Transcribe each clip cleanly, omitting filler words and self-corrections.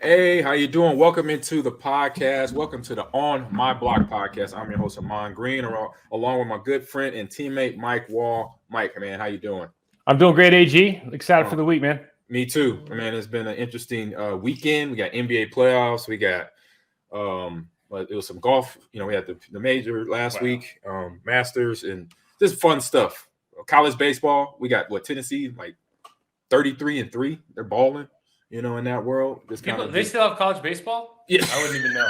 Hey, how you doing? Welcome into the podcast. Welcome to the On My Block podcast. I'm your host, Ahman Green, along with my good friend and teammate, Mike Wahle. Mike, man, how you doing? I'm doing great, AG. Excited for the week, man. Me too, man. It's been an interesting weekend. We got NBA playoffs. We got it was some golf. We had the major last week, Masters, and just fun stuff. College baseball. We got Tennessee, like 33-3. They're balling. In that world. They still have college baseball? Yeah. I wouldn't even know.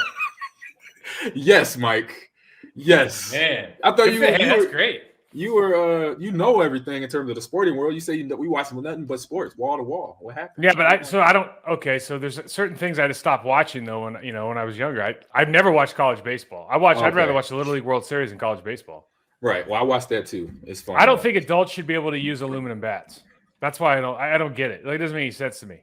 Yes, Mike. Yes. Man. I thought that's great. You were everything in terms of the sporting world. You say we watch nothing but sports, wall to wall. What happened? Yeah, but so there's certain things I just stopped watching though when I was younger. I've never watched college baseball. I'd rather watch the Little League World Series than college baseball. Right. Well, I watched that too. It's fun. I don't think adults should be able to use aluminum bats. That's why I don't get it. Like, it doesn't make any sense to me.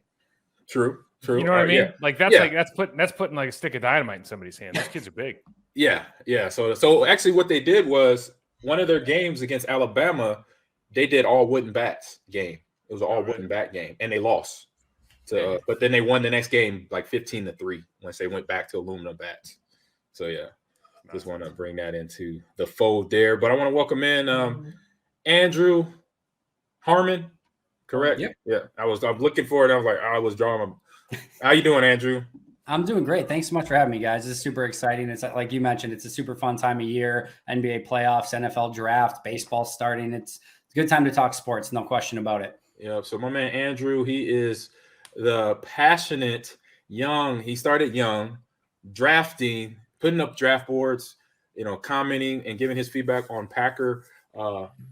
True. You know what I mean? Yeah. Like that's putting like a stick of dynamite in somebody's hand. Those kids are big. Yeah. So actually, what they did was one of their games against Alabama, they did all wooden bats game. It was an all wooden bat game, and they lost. But then they won the next game like 15-3 once they went back to aluminum bats. So yeah, just want to bring that into the fold there. But I want to welcome in Andrew Harmon. Correct. Yeah. I'm looking for it. I was like, I was drawing. How you doing, Andrew? I'm doing great. Thanks so much for having me, guys. This is super exciting. It's like you mentioned, it's a super fun time of year. NBA playoffs, NFL draft, baseball starting. It's a good time to talk sports. No question about it. Yeah. So my man Andrew, he is the passionate young. He started young, drafting, putting up draft boards, commenting and giving his feedback on Packer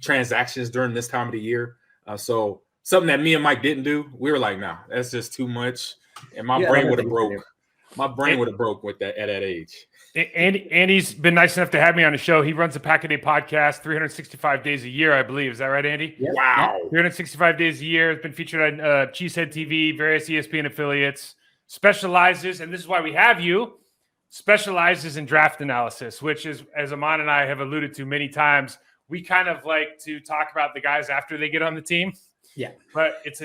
transactions during this time of the year. So something that me and Mike didn't do. We were like, nah, that's just too much. And my brain would have broke. My brain would have broke with that at that age. Andy's been nice enough to have me on the show. He runs a Pack a Day podcast 365 days a year, I believe. Is that right, Andy? Yeah. Wow. 365 days a year. It's been featured on Cheesehead TV, various ESPN affiliates. Specializes, and this is why we have you, specializes in draft analysis, which is, as Ahman and I have alluded to many times, we kind of like to talk about the guys after they get on the team. Yeah, but it's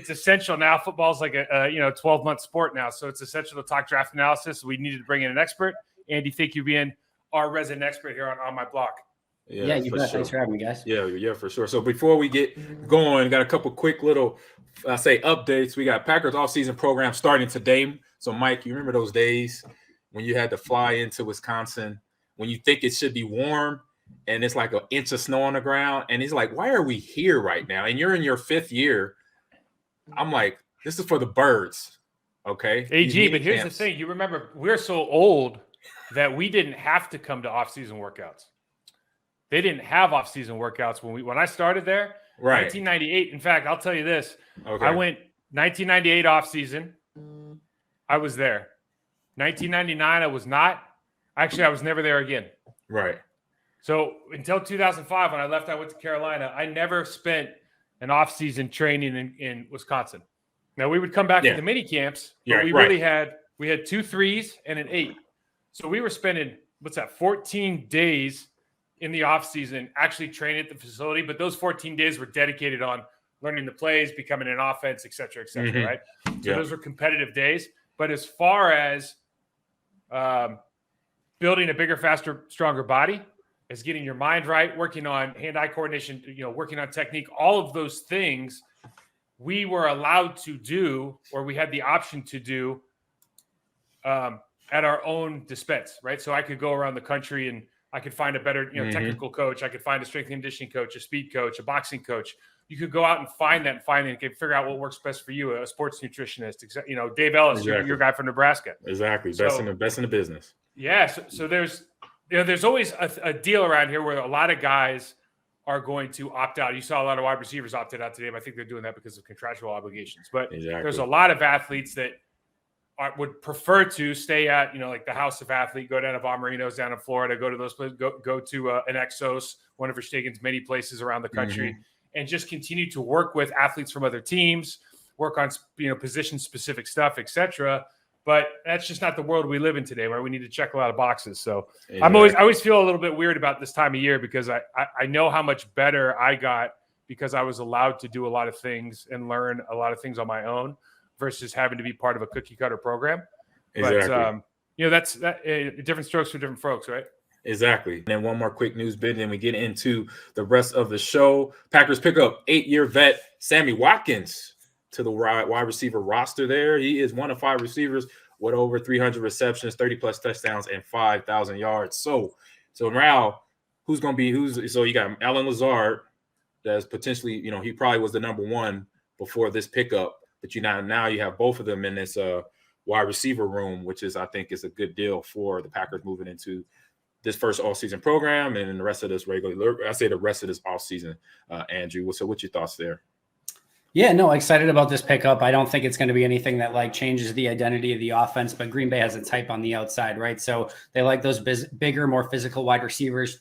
essential now. Football's like a 12-month sport now, so it's essential to talk draft analysis. We needed to bring in an expert. Andy, thank you being our resident expert here on my block. Yeah, you bet. Sure. Thanks for having me, guys. Yeah, for sure. So before we get going, got a couple quick little updates. We got Packers offseason program starting today. So Mike, you remember those days when you had to fly into Wisconsin when you think it should be warm? And it's like an inch of snow on the ground. And he's like, why are we here right now? And you're in your 5th year. I'm like, this is for the birds. Okay. AG, but here's the thing. You remember, we're so old that we didn't have to come to off-season workouts. They didn't have off-season workouts when I started there. Right. 1998. In fact, I'll tell you this. Okay. I went 1998 off-season. I was there. 1999, I was not. Actually, I was never there again. Right. So until 2005, when I left, I went to Carolina. I never spent an off-season training in Wisconsin. Now, we would come back to the mini camps, but we had 2 3s and an 8. So we were spending, 14 days in the off-season actually training at the facility. But those 14 days were dedicated on learning the plays, becoming an offense, et cetera, right? So those were competitive days. But as far as building a bigger, faster, stronger body, is getting your mind right, working on hand-eye coordination, working on technique, all of those things we were allowed to do, or we had the option to do at our own dispense, right? So I could go around the country and I could find a better, technical coach. I could find a strength and conditioning coach, a speed coach, a boxing coach. You could go out and find that and figure out what works best for you, a sports nutritionist, Dave Ellis, your guy from Nebraska. Exactly. Best in the business. Yeah. So there's always a deal around here where a lot of guys are going to opt out. You saw a lot of wide receivers opted out today, but I think they're doing that because of contractual obligations. But there's a lot of athletes that would prefer to stay at, like the House of Athlete, go down to Bommarino's down in Florida, go to those places, go to an Exos, one of Verstegen's many places around the country, and just continue to work with athletes from other teams, work on, position-specific stuff, etc. But that's just not the world we live in today, right? We need to check a lot of boxes. So I always feel a little bit weird about this time of year because I know how much better I got because I was allowed to do a lot of things and learn a lot of things on my own versus having to be part of a cookie cutter program. Exactly. But that's different strokes for different folks, right? Exactly. And then one more quick news bit, and then we get into the rest of the show. Packers pick up 8-year vet Sammy Watkins to the wide receiver roster there. He is one of 5 receivers with over 300 receptions, 30-plus touchdowns, and 5,000 yards. So now, who's going to be – so you got Allen Lazard that's potentially – he probably was the number 1 before this pickup. But now you have both of them in this wide receiver room, which I think is a good deal for the Packers moving into this first all-season program and then the rest of this the rest of this off-season, Andrew. So what's your thoughts there? Yeah, no, excited about this pickup. I don't think it's going to be anything that changes the identity of the offense, but Green Bay has a type on the outside, right? So they like those bigger, more physical wide receivers,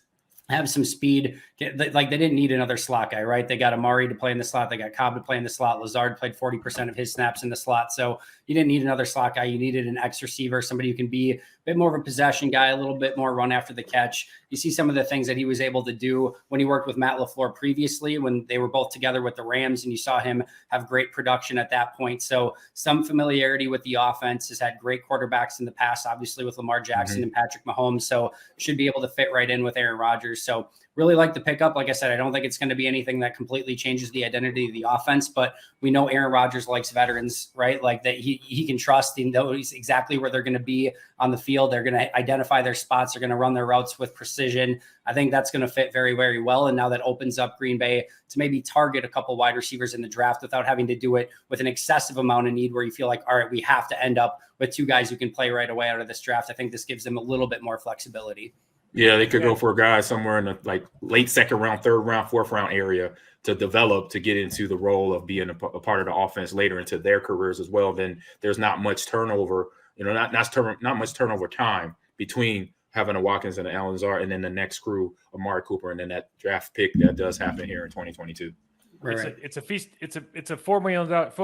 have some speed. They didn't need another slot guy, right? They got Amari to play in the slot. They got Cobb to play in the slot. Lazard played 40% of his snaps in the slot. So you didn't need another slot guy. You needed an X receiver, somebody who can be a bit more of a possession guy, a little bit more run after the catch. You see some of the things that he was able to do when he worked with Matt LaFleur previously, when they were both together with the Rams, and you saw him have great production at that point. So some familiarity with the offense, has had great quarterbacks in the past, obviously with Lamar Jackson and Patrick Mahomes. So should be able to fit right in with Aaron Rodgers. So really like the pickup. Like I said, I don't think it's going to be anything that completely changes the identity of the offense, but we know Aaron Rodgers likes veterans, right? Like that he can trust. He knows exactly where they're going to be on the field. They're going to identify their spots. They're going to run their routes with precision. I think that's going to fit very, very well. And now that opens up Green Bay to maybe target a couple wide receivers in the draft without having to do it with an excessive amount of need where you feel like, all right, we have to end up with 2 guys who can play right away out of this draft. I think this gives them a little bit more flexibility. Yeah, they could go for a guy somewhere in the late second round, third round, fourth round area to develop, to get into the role of being a part of the offense later into their careers as well. Then there's not much turnover, not much turnover time between having a Watkins and an Allen Lazard and then the next crew, Amari Cooper, and then that draft pick that does happen here in 2022. Right. It's a feast. It's a $4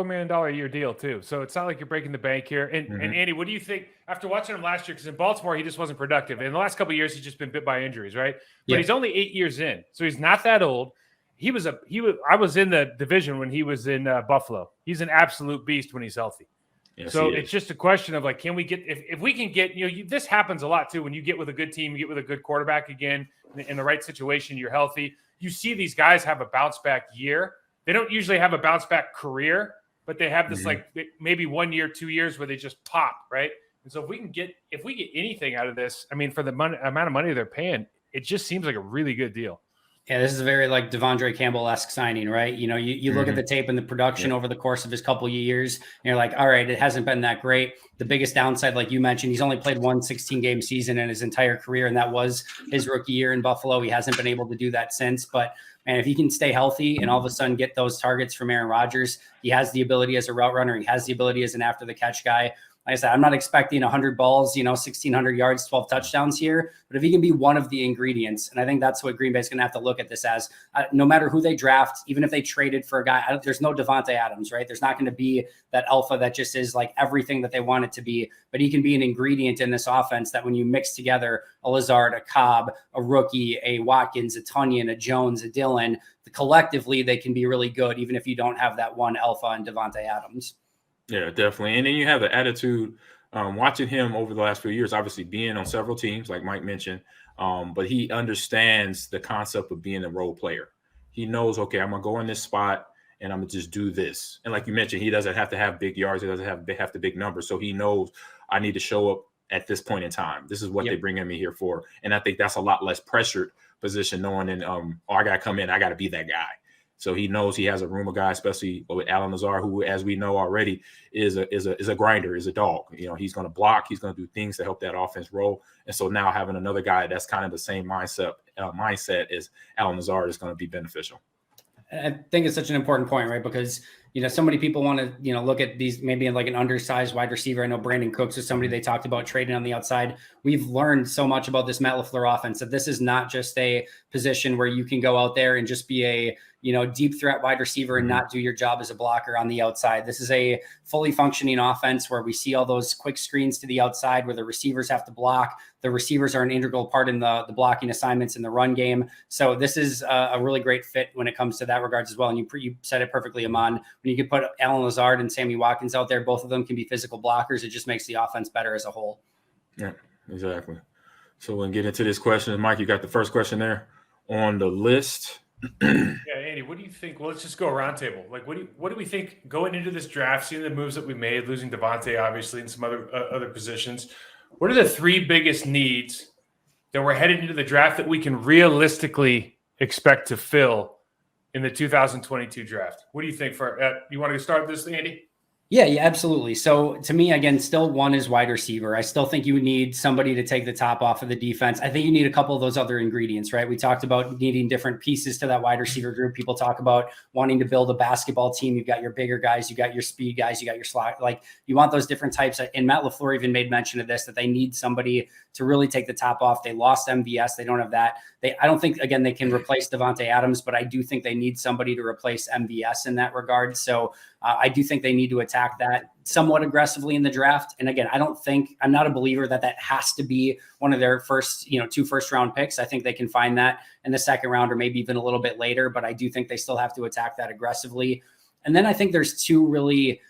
million a year deal too. So it's not like you're breaking the bank here. And Andy, what do you think after watching him last year? Because in Baltimore, he just wasn't productive. In the last couple of years, he's just been bit by injuries, right? But he's only 8 years in, so he's not that old. I was in the division when he was in Buffalo. He's an absolute beast when he's healthy. Yes, so it's just a question of can we get if we can get this happens a lot too when you get with a good team, you get with a good quarterback again in the right situation, you're healthy. You see these guys have a bounce back year. They don't usually have a bounce back career, but they have this maybe 1 year, 2 years where they just pop, right? And so if we get anything out of this, I mean, for the amount of money they're paying, it just seems like a really good deal. Yeah, this is a very Devondre Campbell-esque signing, right? You look at the tape and the production over the course of his couple of years, and you're like, all right, it hasn't been that great. The biggest downside, like you mentioned, he's only played one 16-game season in his entire career, and that was his rookie year in Buffalo. He hasn't been able to do that since. But, man, if he can stay healthy and all of a sudden get those targets from Aaron Rodgers, he has the ability as a route runner. He has the ability as an after-the-catch guy. Like I said, I'm not expecting 100 balls, 1,600 yards, 12 touchdowns here. But if he can be one of the ingredients, and I think that's what Green Bay is going to have to look at this as, no matter who they draft, even if they traded for a guy, there's no Devontae Adams, right? There's not going to be that alpha that just is everything that they want it to be. But he can be an ingredient in this offense that when you mix together a Lazard, a Cobb, a rookie, a Watkins, a Tunyon, a Jones, a Dillon, collectively they can be really good, even if you don't have that one alpha in Devontae Adams. Yeah, definitely. And then you have the attitude, watching him over the last few years, obviously being on several teams, like Mike mentioned, but he understands the concept of being a role player. He knows, okay, I'm going to go in this spot and I'm going to just do this. And like you mentioned, he doesn't have to have big yards. He doesn't have to big numbers. So he knows I need to show up at this point in time. This is what they bring me here for. And I think that's a lot less pressured position, knowing I got to come in, I got to be that guy. So he knows he has a room of guys, especially with Allen Lazard, who, as we know already, is a grinder, is a dog. He's going to block, he's going to do things to help that offense roll. And so now having another guy that's kind of the same mindset as Allen Lazard is going to be beneficial. I think it's such an important point, right? Because, so many people want to, look at these maybe in an undersized wide receiver. I know Brandon Cooks is somebody they talked about trading on the outside. We've learned so much about this Matt LaFleur offense that this is not just a position where you can go out there and just be a, deep threat wide receiver and not do your job as a blocker on the outside. This is a fully functioning offense where we see all those quick screens to the outside where the receivers have to block. The receivers are an integral part in the blocking assignments in the run game. So this is a really great fit when it comes to that regards as well. And you said it perfectly, Ahman. when you can put Alan Lazard and Sammy Watkins out there, both of them can be physical blockers. It just makes the offense better as a whole. Yeah, exactly. So we'll get into this question. Mike, you got the first question there on the list. Yeah, Andy, what do you think? Well, let's just go around table. Like, what do we think going into this draft, seeing the moves that we made, losing Devontae, obviously, and some other positions? What are the three biggest needs that we're headed into the draft that we can realistically expect to fill in the 2022 draft? What do you think? You want to start this, Andy? Yeah, absolutely. So to me, again, still one is wide receiver. I still think you need somebody to take the top off of the defense. I think you need a couple of those other ingredients, right? We talked about needing different pieces to that wide receiver group. People talk about wanting to build a basketball team. You've got your bigger guys, you got your speed guys, you got your slot. Like you want those different types. And Matt LaFleur even made mention of this, that they need somebody to really take the top off. They lost MVS. They don't have that. I don't think, again, they can replace Devontae Adams, but I do think they need somebody to replace MVS in that regard. So I do think they need to attack that somewhat aggressively in the draft. And again, I'm not a believer that has to be one of their first, 2 first-round picks. I think they can find that in the second round or maybe even a little bit later, but I do think they still have to attack that aggressively. And then I think there's 2 really,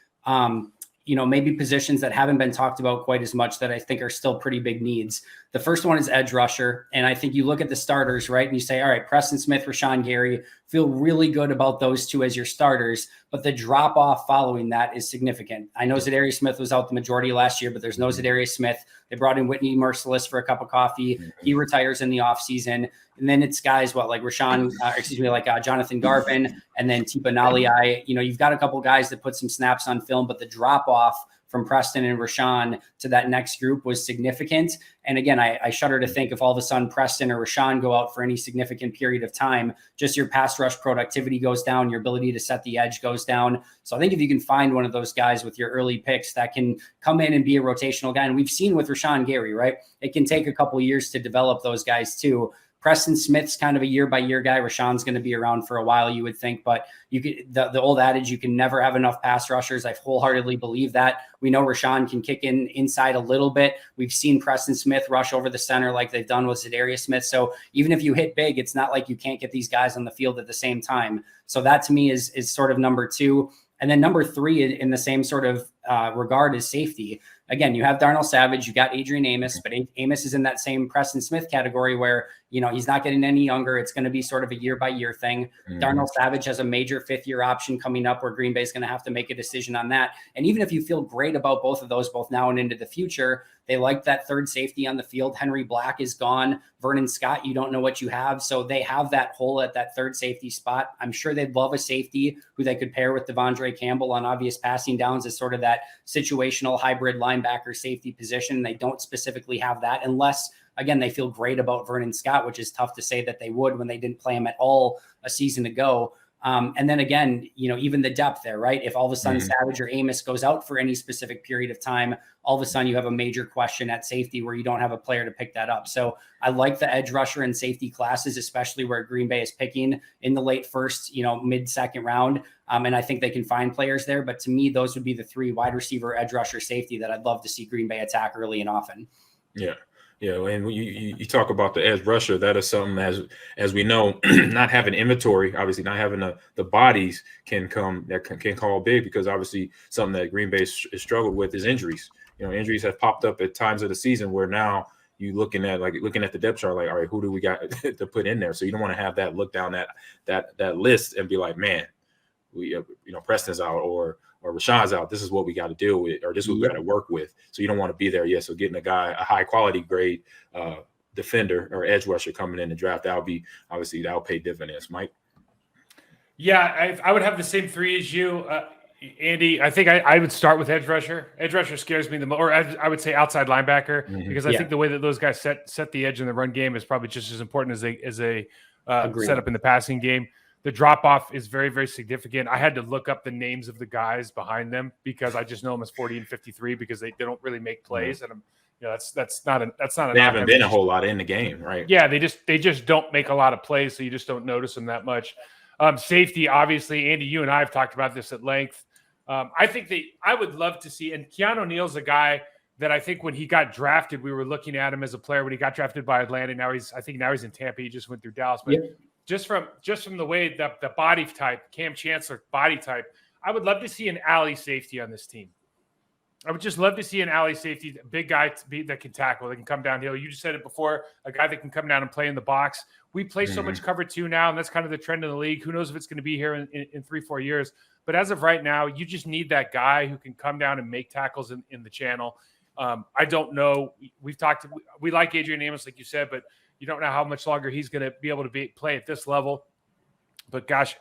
maybe positions that haven't been talked about quite as much that I think are still pretty big needs. The first one is edge rusher. And I think you look at the starters, right? And you say, all right, Preston Smith, Rashawn Gary, feel really good about those 2 as your starters, but the drop off following that is significant. I know Zadarius Smith was out the majority of last year, but there's no Zadarius Smith. They brought in Whitney Merciless for a cup of coffee. He retires in the offseason. And then it's guys, like Jonathan Garvin and then Tipa Naliai. You've got a couple guys that put some snaps on film, but the drop off from Preston and Rashawn to that next group was significant. And again, I shudder to think if all of a sudden Preston or Rashawn go out for any significant period of time, just your pass rush productivity goes down, your ability to set the edge goes down. So I think if you can find one of those guys with your early picks that can come in and be a rotational guy, and we've seen with Rashawn Gary, right? It can take a couple of years to develop those guys too. Preston Smith's kind of a year-by-year guy. Rashawn's going to be around for a while, you would think, but you could the old adage, you can never have enough pass rushers. I wholeheartedly believe that. We know Rashawn can kick inside a little bit. We've seen Preston Smith rush over the center like they've done with Zadarius Smith. So even if you hit big, it's not like you can't get these guys on the field at the same time. So that to me is sort of number 2. And then number 3 in the same sort of regard is safety. Again, you have Darnell Savage, you got Adrian Amos, but Amos is in that same Preston Smith category where, he's not getting any younger. It's going to be sort of a year-by-year thing. Darnell Savage has a major 5th-year option coming up where Green Bay is going to have to make a decision on that. And even if you feel great about both of those, both now and into the future, they like that third safety on the field. Henry Black is gone. Vernon Scott, you don't know what you have. So they have that hole at that third safety spot. I'm sure they'd love a safety who they could pair with Devondre Campbell on obvious passing downs as sort of that situational hybrid linebacker safety position. They don't specifically have that unless, again, they feel great about Vernon Scott, which is tough to say that they would when they didn't play him at all a season ago. And then again, even the depth there, right? If all of a sudden Savage or Amos goes out for any specific period of time, all of a sudden you have a major question at safety where you don't have a player to pick that up. So I like the edge rusher and safety classes, especially where Green Bay is picking in the late first, mid-second round. And I think they can find players there. But to me, those would be the 3: wide receiver, edge rusher, safety that I'd love to see Green Bay attack early and often. Yeah. Yeah, and you talk about the edge rusher. That is something, as we know, not having inventory, obviously not having the bodies can call big, because obviously something that Green Bay has struggled with is injuries. Injuries have popped up at times of the season where now you looking at the depth chart, like, all right, who do we got to put in there? So you don't want to have that look down that list and be like, man, we Preston's out or Rashawn's out. This is what we got to deal with, or this is what we got to work with. So you don't want to be there yet. So getting a high quality grade defender or edge rusher coming in the draft, that'll pay dividends. Mike? Yeah, I would have the same 3 as you, Andy. I think I would start with edge rusher. Edge rusher scares me the most, or I would say outside linebacker, because I think the way that those guys set the edge in the run game is probably just as important as they set up in the passing game. The drop-off is very, very significant. I had to look up the names of the guys behind them because I just know them as 40 and 53 because they don't really make plays. And that's not they haven't been a whole lot in the game, right? Yeah, they just don't make a lot of plays, so you just don't notice them that much. Safety, obviously, Andy, you and I have talked about this at length. I would love to see, and Keanu Neal's a guy that I think when he got drafted, we were looking at him as a player when he got drafted by Atlanta. Now he's in Tampa. He just went through Dallas, but just from the way that the body type, Cam Chancellor body type, I would love to see an alley safety on this team. I would just love to see an alley safety, a big guy that can tackle, that can come downhill. You just said it before, a guy that can come down and play in the box. We play so much cover 2 now, and that's kind of the trend in the league. Who knows if it's going to be here in 3-4 years. But as of right now, you just need that guy who can come down and make tackles in the channel. I don't know. We like Adrian Amos, like you said, but you don't know how much longer he's going to be able to play at this level. But gosh,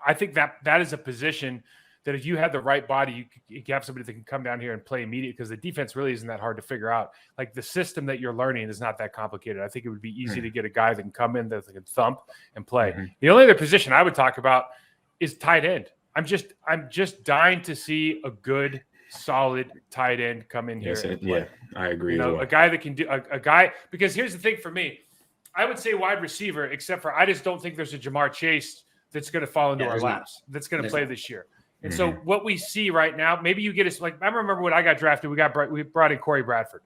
I think that is a position that if you have the right body, you have somebody that can come down here and play immediately, because the defense really isn't that hard to figure out. Like, the system that you're learning is not that complicated. I think it would be easy to get a guy that can come in, that can thump and play. The only other position I would talk about is tight end. I'm just dying to see a good, solid tight end come in here. Yeah, I agree. A guy that can do a guy, because here's the thing for me. I would say wide receiver, except for I just don't think there's a Jamar Chase that's going to fall into our laps, that's going to play this year. And so what we see right now, maybe you get us, like, I remember when I got drafted, we brought in Corey Bradford.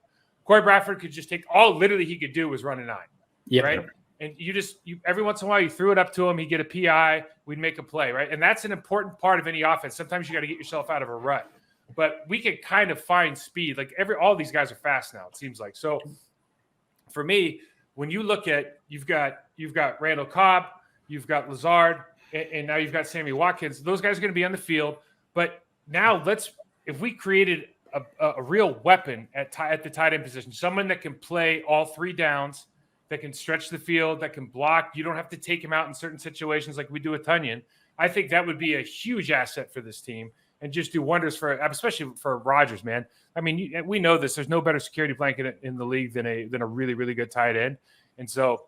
Corey Bradford could just take literally he could do was run a 9. Yep. Right. And you every once in a while you threw it up to him, he'd get a PI, we'd make a play. Right. And that's an important part of any offense. Sometimes you got to get yourself out of a rut, but we can kind of find speed. Like all these guys are fast now, it seems like. So for me, when you look at, you've got Randall Cobb, you've got Lazard, and now you've got Sammy Watkins. Those guys are going to be on the field. But now if we created a real weapon at the tight end position, someone that can play all 3 downs, that can stretch the field, that can block. You don't have to take him out in certain situations like we do with Tunyon. I think that would be a huge asset for this team and just do wonders especially for Rodgers, man. I mean, we know this. There's no better security blanket in the league than a really, really good tight end. And so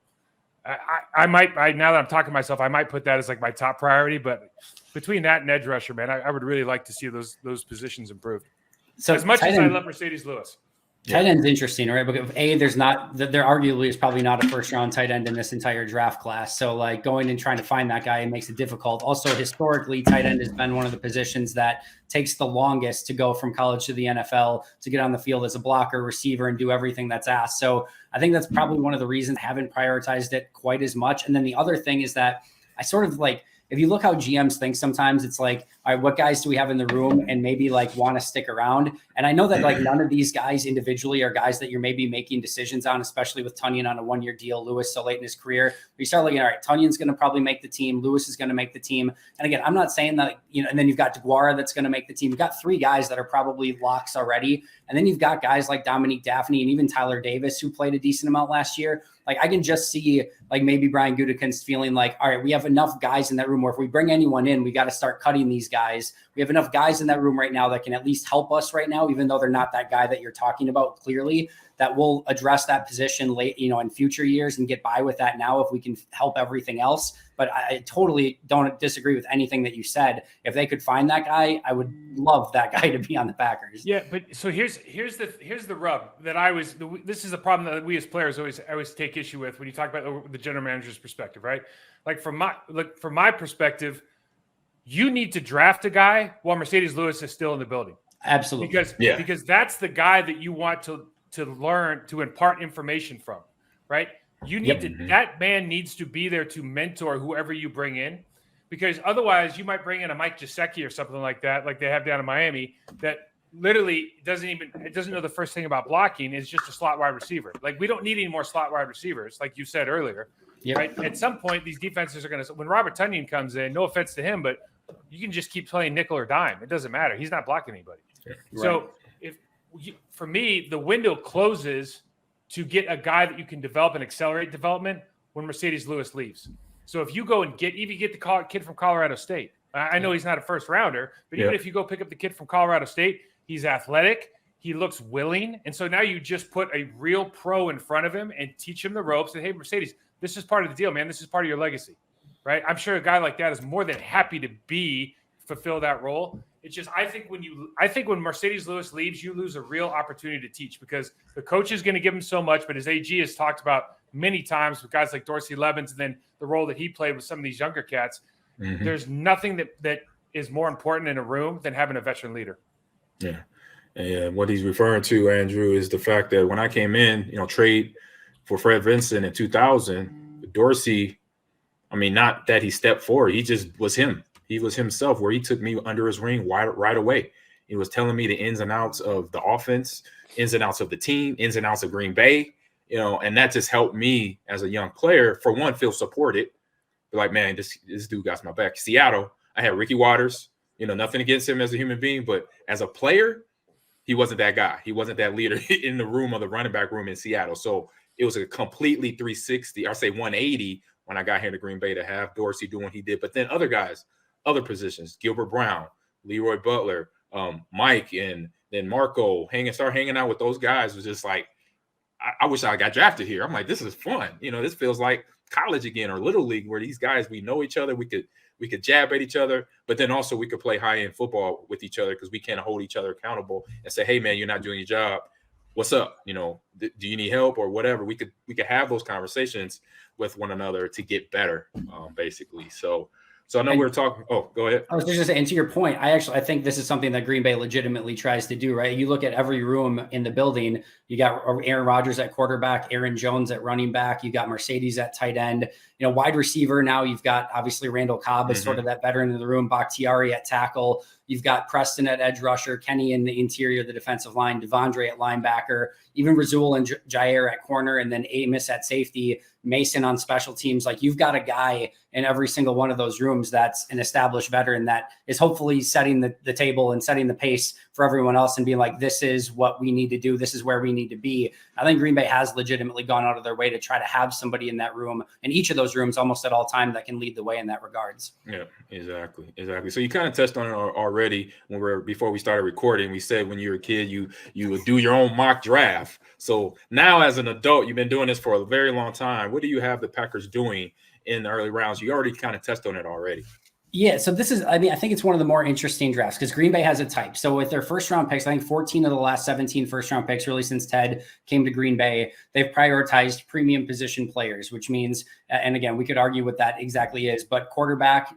I might now that I'm talking to myself, I might put that as like my top priority. But between that and edge rusher, man, I would really like to see those positions improved. So as much as I love Mercedes Lewis. Tight end's interesting, right? Because there arguably is probably not a first round tight end in this entire draft class. So like going and trying to find that guy, it makes it difficult. Also, historically, tight end has been one of the positions that takes the longest to go from college to the NFL to get on the field as a blocker, receiver, and do everything that's asked. So I think that's probably one of the reasons I haven't prioritized it quite as much. And then the other thing is that I sort of like, if you look how GMs think sometimes, it's like, all right, what guys do we have in the room and maybe like want to stick around? And I know that like none of these guys individually are guys that you're maybe making decisions on, especially with Tunyon on a 1-year deal, Lewis so late in his career. You start looking, all right, Tunyon's going to probably make the team. Lewis is going to make the team. And again, I'm not saying that, and then you've got DeGuara that's going to make the team. You've got 3 guys that are probably locks already. And then you've got guys like Dominique Daphne and even Tyler Davis, who played a decent amount last year. Like I can just see like maybe Brian Gutekunst feeling like, all right, we have enough guys in that room where if we bring anyone in, we got to start cutting these guys. We have enough guys in that room right now that can at least help us right now, even though they're not that guy that you're talking about clearly, that will address that position late, in future years and get by with that now if we can help everything else. But I totally don't disagree with anything that you said. If they could find that guy, I would love that guy to be on the Packers. Yeah, but so here's the rub that this is the problem that we as players always take issue with when you talk about the general manager's perspective, right? Like from my perspective, you need to draft a guy while Mercedes Lewis is still in the building. Absolutely. Because that's the guy that you want to learn, to impart information from, right? You need that man needs to be there to mentor whoever you bring in, because otherwise you might bring in a Mike Gesicki or something like that, like they have down in Miami, that literally doesn't know the first thing about blocking, is just a slot wide receiver. Like we don't need any more slot wide receivers, like you said earlier. Right? At some point, these defenses are going to, when Robert Tunyon comes in, no offense to him, but you can just keep playing nickel or dime. It doesn't matter. He's not blocking anybody. Right. So for me, the window closes to get a guy that you can develop and accelerate development when Mercedes Lewis leaves. So if you go and get the kid from Colorado State, I know he's not a first rounder, but even if you go pick up the kid from Colorado State, he's athletic, he looks willing. And so now you just put a real pro in front of him and teach him the ropes. And hey, Mercedes, this is part of the deal, man. This is part of your legacy, right? I'm sure a guy like that is more than happy to fulfill that role. It's just, I think when Mercedes Lewis leaves, you lose a real opportunity to teach, because the coach is going to give him so much. But as AG has talked about many times with guys like Dorsey Levens, and then the role that he played with some of these younger cats, there's nothing that is more important in a room than having a veteran leader. Yeah. And what he's referring to, Andrew, is the fact that when I came in, trade for Fred Vincent in 2000, Dorsey, I mean, not that he stepped forward. He just was him. He was himself, where he took me under his wing right away. He was telling me the ins and outs of the offense, ins and outs of the team, ins and outs of Green Bay, and that just helped me as a young player, for one, feel supported. Like, man, this dude got my back. Seattle, I had Ricky Waters, nothing against him as a human being, but as a player, he wasn't that guy. He wasn't that leader in the room of the running back room in Seattle. So it was a completely 360, I say 180 when I got here to Green Bay to have Dorsey doing what he did. But then other guys, other positions, Gilbert Brown, Leroy Butler, Mike, and then Marco, start hanging out with those guys was just like, I wish I got drafted here. I'm like, this is fun. This feels like college again, or little league, where these guys, we know each other. We could jab at each other, but then also we could play high-end football with each other because we can't hold each other accountable and say, hey man, you're not doing your job. What's up? Do you need help or whatever? We could have those conversations with one another to get better, basically. So I know we're talking. Oh, go ahead. I was just saying, to your point, I think this is something that Green Bay legitimately tries to do, right? You look at every room in the building, you got Aaron Rodgers at quarterback, Aaron Jones at running back, you got Mercedes at tight end, wide receiver. Now you've got obviously Randall Cobb is sort of that veteran in the room, Bakhtiari at tackle. You've got Preston at edge rusher, Kenny in the interior of the defensive line, Devondre at linebacker, even Rasul and Jair at corner, and then Amos at safety, Mason on special teams. Like, you've got a guy in every single one of those rooms that's an established veteran that is hopefully setting the table and setting the pace for everyone else and being like, this is what we need to do. This is where we need to be. I think Green Bay has legitimately gone out of their way to try to have somebody in that room, in each of those rooms almost at all time, that can lead the way in that regards. Yeah, exactly. So you kind of touched on it already before we started recording. We said when you were a kid, you would do your own mock draft. So now as an adult, you've been doing this for a very long time. What do you have the Packers doing in the early rounds? You already kind of touched on it already. Yeah, so this is, I think it's one of the more interesting drafts because Green Bay has a type. So with their first round picks, I think 14 of the last 17 first round picks, really since Ted came to Green Bay, they've prioritized premium position players, which means, and again, we could argue what that exactly is, but quarterback,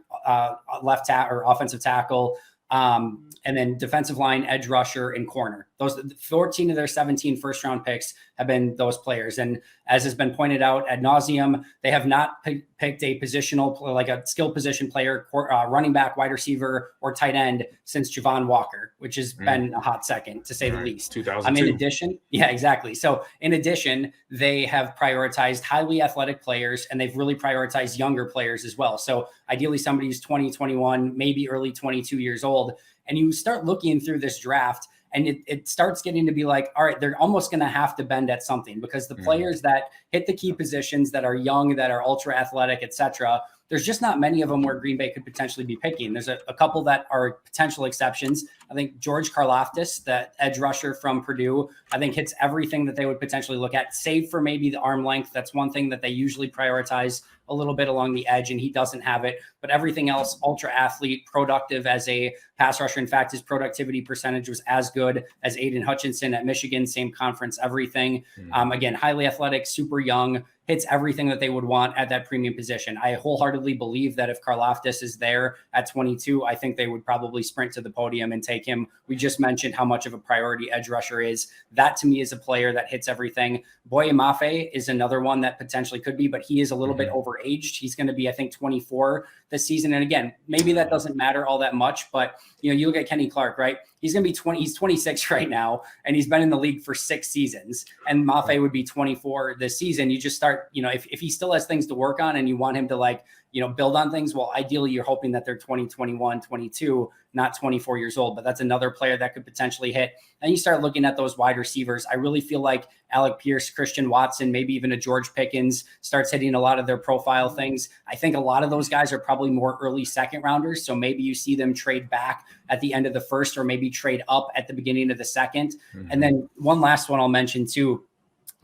left tackle or offensive tackle, and then defensive line, edge rusher, and corner. Those 14 of their 17 first round picks have been those players. And as has been pointed out ad nauseum, they have not picked a positional, like a skill position player, running back, wide receiver, or tight end since Javon Walker, which has been a hot second, to say the least. 2002. In addition, yeah, exactly. So in addition, they have prioritized highly athletic players, and they've really prioritized younger players as well. So ideally somebody who's 20, 21, maybe early 22 years old. And you start looking through this draft, and it starts getting to be like, all right, they're almost going to have to bend at something, because the players that hit the key positions, that are young, that are ultra athletic, etc., there's just not many of them where Green Bay could potentially be picking. There's a couple that are potential exceptions. I think George Karlaftis, that edge rusher from Purdue, I think hits everything that they would potentially look at, save for maybe the arm length. That's one thing that they usually prioritize a little bit along the edge, and he doesn't have it. But everything else, ultra athlete, productive as a pass rusher. In fact, his productivity percentage was as good as Aiden Hutchinson at Michigan, same conference, everything. Again, highly athletic, super young, hits everything that they would want at that premium position. I wholeheartedly believe that if Karlaftis is there at 22, I think they would probably sprint to the podium and take him. We just mentioned how much of a priority edge rusher is. That to me is a player that hits everything. Boye Mafe is another one that potentially could be, but he is a little bit overaged. He's going to be, I think, 24 this season. And again, maybe that doesn't matter all that much, but you look at Kenny Clark, right? He's going to be 20. He's 26 right now, and he's been in the league for 6 seasons. And Mafe would be 24 this season. You just start, if he still has things to work on and you want him to build on things, well, ideally you're hoping that they're 20, 21, 22, not 24 years old. But that's another player that could potentially hit. And you start looking at those wide receivers. I really feel like Alec Pierce, Christian Watson, maybe even a George Pickens starts hitting a lot of their profile things. I think a lot of those guys are probably more early second rounders. So maybe you see them trade back at the end of the first, or maybe trade up at the beginning of the second. And then one last one I'll mention too,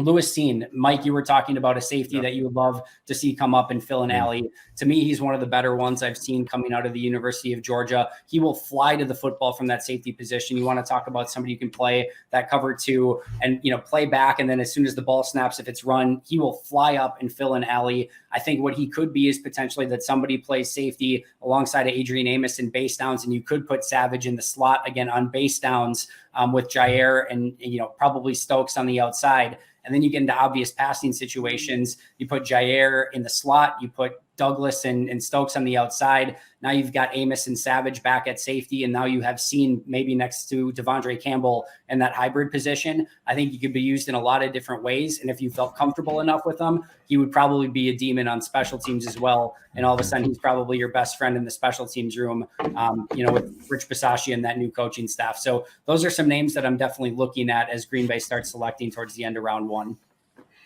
Lewis Seen. Mike, you were talking about a safety that you would love to see come up and fill an alley. To me, he's one of the better ones I've seen coming out of the University of Georgia. He will fly to the football from that safety position. You want to talk about somebody who can play that cover two and, play back. And then as soon as the ball snaps, if it's run, he will fly up and fill an alley. I think what he could be is potentially that somebody plays safety alongside of Adrian Amos in base downs, and you could put Savage in the slot again on base downs with Jair and, probably Stokes on the outside. And then you get into obvious passing situations. You put Jair in the slot. You put Douglas and Stokes on the outside. Now you've got Amos and Savage back at safety, and now you have seen maybe next to Devondre Campbell in that hybrid position. I think he could be used in a lot of different ways, and if you felt comfortable enough with him, he would probably be a demon on special teams as well. And all of a sudden, he's probably your best friend in the special teams room, with Rich Bisaccia and that new coaching staff. So those are some names that I'm definitely looking at as Green Bay starts selecting towards the end of round 1.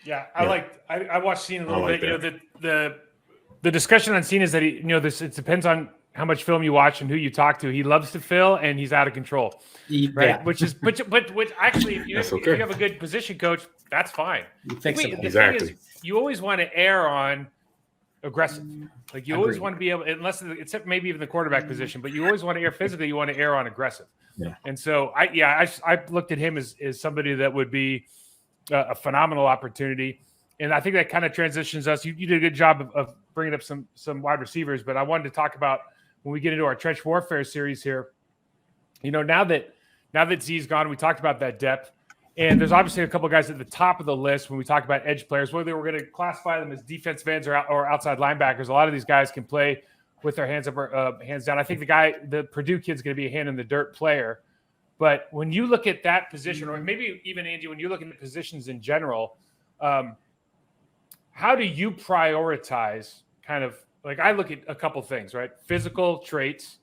Yeah, I watched Cine a little bit. The discussion on Cine is that it depends on how much film you watch and who you talk to. He loves to fill, and he's out of control, right? Yeah. Which actually, if you have a good position coach, that's fine. Exactly. You always want to err on aggressive. Like you always want to be able, except maybe even the quarterback position, but you always want to err physically. You want to err on aggressive. Yeah. And so I looked at him as somebody that would be a phenomenal opportunity. And I think that kind of transitions us. You did a good job of bringing up some wide receivers, but I wanted to talk about when we get into our trench warfare series here. Now that Z's gone, we talked about that depth, and there's obviously a couple of guys at the top of the list when we talk about edge players, whether we're going to classify them as defensive ends or outside linebackers. A lot of these guys can play with their hands up or hands down. I think the Purdue kid's going to be a hand in the dirt player. But when you look at that position, or maybe even Andy, when you look at the positions in general, how do you prioritize kind of like I look at a couple things, right? Physical traits,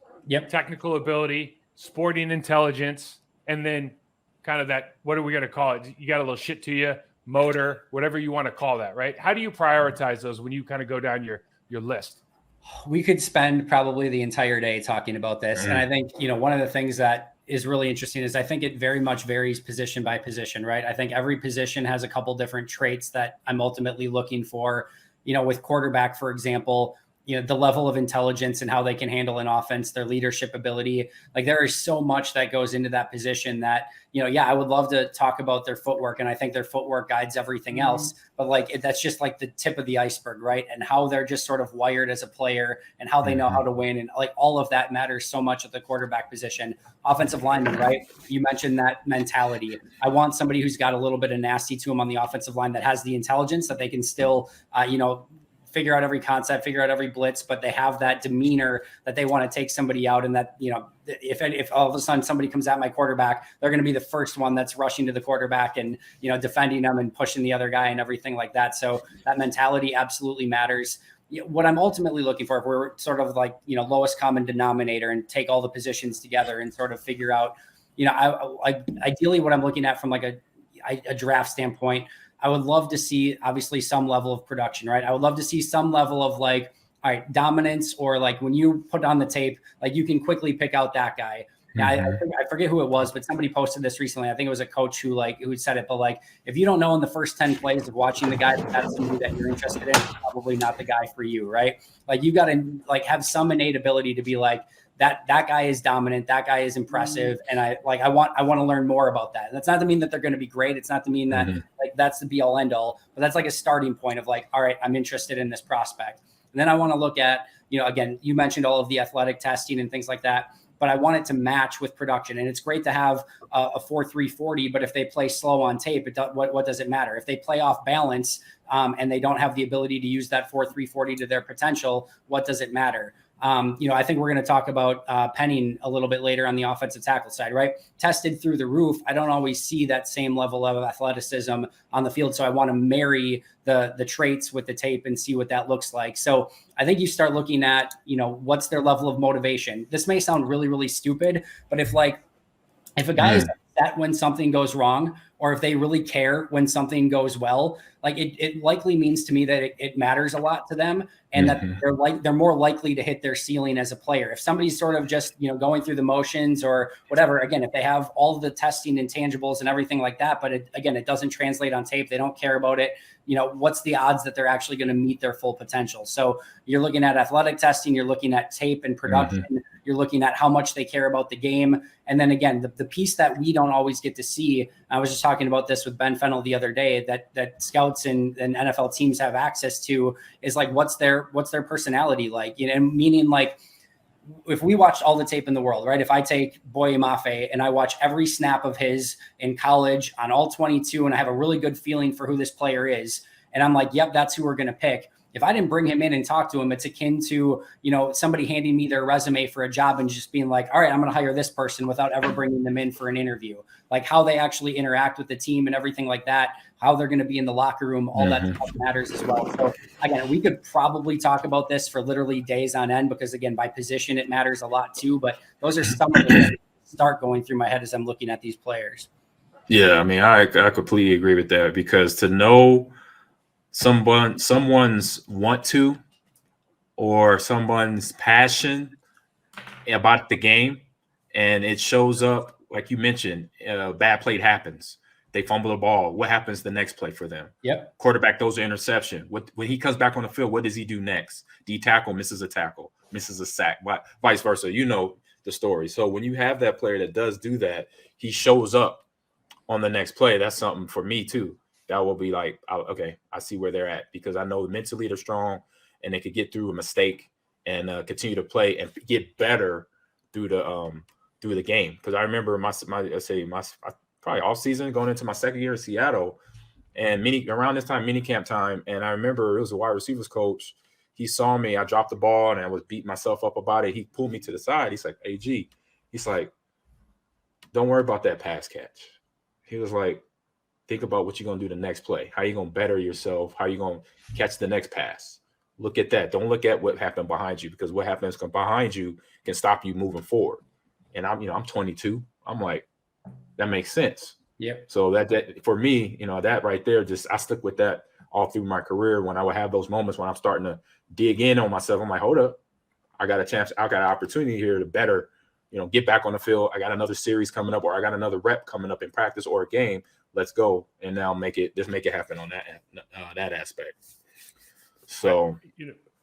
technical ability, sporting intelligence, and then kind of that, what are we going to call it? You got a little shit to you, motor, whatever you want to call that, right? How do you prioritize those when you kind of go down your list? We could spend probably the entire day talking about this. And I think, one of the things that is really interesting is I think it very much varies position by position, right? I think every position has a couple different traits that I'm ultimately looking for. With quarterback, for example, the level of intelligence and how they can handle an offense, their leadership ability. Like there is so much that goes into that position that, I would love to talk about their footwork. And I think their footwork guides everything else, but that's just like the tip of the iceberg, right? And how they're just sort of wired as a player and how they know how to win. And like all of that matters so much at the quarterback position. Offensive lineman, right? You mentioned that mentality. I want somebody who's got a little bit of nasty to them on the offensive line that has the intelligence that they can still, figure out every concept, figure out every blitz, but they have that demeanor that they want to take somebody out. And that, if all of a sudden somebody comes at my quarterback, they're going to be the first one that's rushing to the quarterback and, defending them and pushing the other guy and everything like that. So that mentality absolutely matters. What I'm ultimately looking for, if we're sort of like, lowest common denominator and take all the positions together and sort of figure out, I ideally what I'm looking at from like a draft standpoint, I would love to see obviously some level of production, right? I would love to see some level of like, all right, dominance, or like when you put on the tape, like you can quickly pick out that guy. I forget who it was, but somebody posted this recently. I think it was a coach who said it, but like, if you don't know in the first 10 plays of watching the guy, that's somebody that you're interested in, it's probably not the guy for you, right? Like you got to like have some innate ability to be like, that guy is dominant. That guy is impressive. And I want to learn more about that. And that's not to mean that they're going to be great. It's not to mean that like that's the be all end all, but that's like a starting point of like, all right, I'm interested in this prospect. And then I want to look at, again, you mentioned all of the athletic testing and things like that, but I want it to match with production. And it's great to have a 4.340, but if they play slow on tape, what does it matter? If they play off balance and they don't have the ability to use that 4.340 to their potential, what does it matter? I think we're going to talk about Penning a little bit later on the offensive tackle side, right? Tested through the roof. I don't always see that same level of athleticism on the field. So I want to marry the traits with the tape and see what that looks like. So I think you start looking at, what's their level of motivation. This may sound really, really stupid, but if a guy is upset when something goes wrong, or if they really care when something goes well, like it likely means to me that it matters a lot to them, and that they're more likely to hit their ceiling as a player. If somebody's sort of just, going through the motions or whatever, again, if they have all of the testing intangibles and everything like that, but it doesn't translate on tape, they don't care about it, what's the odds that they're actually going to meet their full potential? So you're looking at athletic testing, you're looking at tape and production, you're looking at how much they care about the game. And then again, the piece that we don't always get to see, I was just talking about this with Ben Fennell the other day, that scouts and NFL teams have access to, is like, what's their personality like? Meaning like, if we watched all the tape in the world, right? If I take Boye Mafe and I watch every snap of his in college on all 22, and I have a really good feeling for who this player is, and I'm like, yep, that's who we're going to pick. if I didn't bring him in and talk to him, it's akin to, somebody handing me their resume for a job and just being like, all right, I'm going to hire this person without ever bringing them in for an interview. Like how they actually interact with the team and everything like that, how they're going to be in the locker room, all that stuff matters as well. So again, we could probably talk about this for literally days on end, because again, by position, it matters a lot too, but those are some of the things that start going through my head as I'm looking at these players. Yeah, I mean, I completely agree with that, because to know someone's want to or someone's passion about the game, and it shows up, like you mentioned, bad play happens. They fumble the ball. What happens the next play for them? Yep. Quarterback throws an interception. When he comes back on the field, what does he do next? D tackle misses a tackle, misses a sack, vice versa. You know the story. So when you have that player that does do that, he shows up on the next play. That's something for me too. That will be like, okay, I see where they're at, because I know mentally they're strong and they could get through a mistake and continue to play and get better through the game. Because I remember my probably off season going into my second year in Seattle, and around this time, minicamp time, and I remember it was a wide receivers coach. He saw me, I dropped the ball and I was beating myself up about it. He pulled me to the side. He's like, AG, he's like, don't worry about that pass catch. He was like, think about what you're going to do the next play. How are you going to better yourself? How are you going to catch the next pass? Look at that. Don't look at what happened behind you, because what happens behind you can stop you moving forward. And I'm 22. I'm like, that makes sense. Yep. So that for me, that right there, I stuck with that all through my career. When I would have those moments when I'm starting to dig in on myself, I'm like, hold up, I got a chance. I got an opportunity here to better, get back on the field. I got another series coming up, or I got another rep coming up in practice or a game. Let's go. And now make it happen on that aspect. So,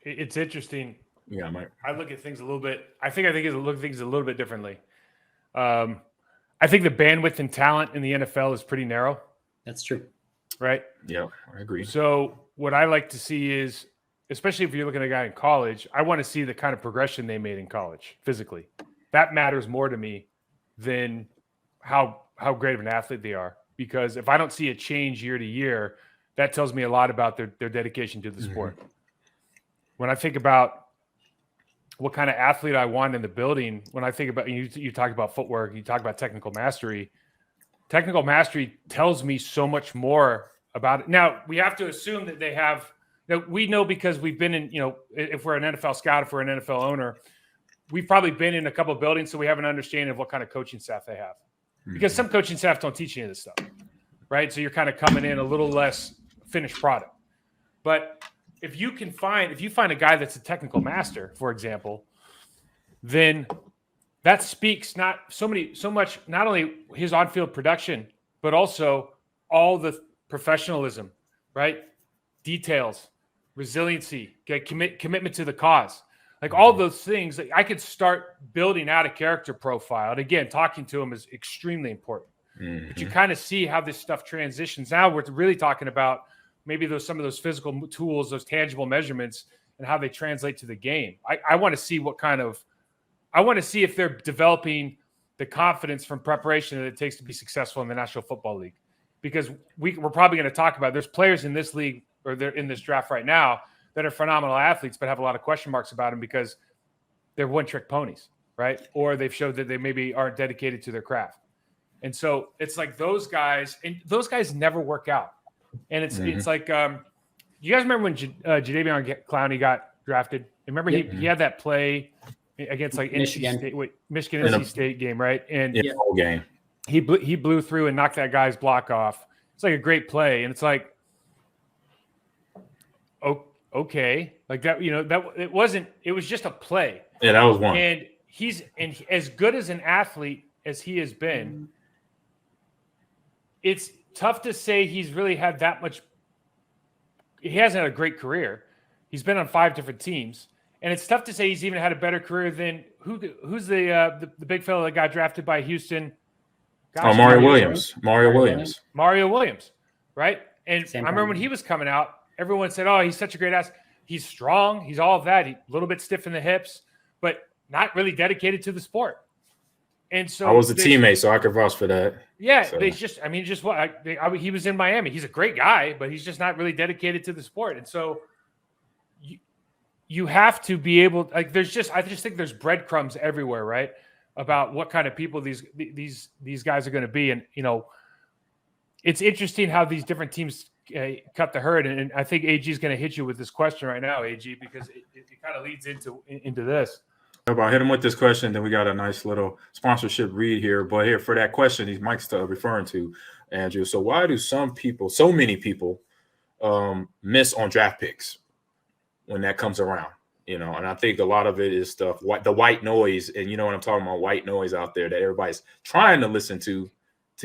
it's interesting. Yeah, Mike. I look at things a little bit. I think look at things a little bit differently. I think the bandwidth and talent in the NFL is pretty narrow. That's true. Right? Yeah, I agree. So what I like to see is, especially if you're looking at a guy in college, I want to see the kind of progression they made in college physically. That matters more to me than how great of an athlete they are. Because if I don't see a change year to year, that tells me a lot about their dedication to the sport. When I think about what kind of athlete I want in the building, when I think about, you talk about footwork, you talk about technical mastery tells me so much more about it. Now, we have to assume that they have, we know, because we've been in, if we're an NFL scout, if we're an NFL owner, we've probably been in a couple of buildings, so we have an understanding of what kind of coaching staff they have. Because some coaching staff don't teach any of this stuff, right? So you're kind of coming in a little less finished product. But if you find a guy that's a technical master, for example, then that speaks not only his on-field production, but also all the professionalism, right? Details, resiliency, commitment to the cause. Like all those things, that I could start building out a character profile. And again, talking to him is extremely important. But you kind of see how this stuff transitions. Now we're really talking about maybe some of those physical tools, those tangible measurements, and how they translate to the game. I want to see if they're developing the confidence from preparation that it takes to be successful in the National Football League. Because we're probably going to talk about, there's players in this league, or they're in this draft right now, that are phenomenal athletes, but have a lot of question marks about them because they're one-trick ponies, right? Or they've showed that they maybe aren't dedicated to their craft. And so it's like those guys never work out. And it's like, you guys remember when Jadeveon Clowney got drafted? Remember he had that play against like Michigan NC State game, right? And whole game. He blew through and knocked that guy's block off. It's like a great play. And it's like, okay, like that, it was just a play. Yeah, that was one. And he's as good as an athlete as he has been. It's tough to say he's really had that much. He hasn't had a great career. He's been on 5 different teams, and it's tough to say he's even had a better career than who's the big fellow that got drafted by Houston. Mario Williams. Mario Williams, right? And I remember when he was coming out, everyone said, "Oh, he's such a great ass. He's strong. He's all of that. He's a little bit stiff in the hips, but not really dedicated to the sport." And so I was a teammate, so I could vouch for that. Yeah, so. He was in Miami. He's a great guy, but he's just not really dedicated to the sport. And so you have to be able, like, I just think there's breadcrumbs everywhere, right? About what kind of people these guys are going to be. And, it's interesting how these different teams cut the herd. And I think AG is going to hit you with this question right now, AG, because it kind of leads into this. I'll hit him with this question. Then we got a nice little sponsorship read here. But here for that question, Mike's referring to, Andrew. So why do so many people miss on draft picks when that comes around? And I think a lot of it is the white noise, and you know what I'm talking about, white noise out there that everybody's trying to listen to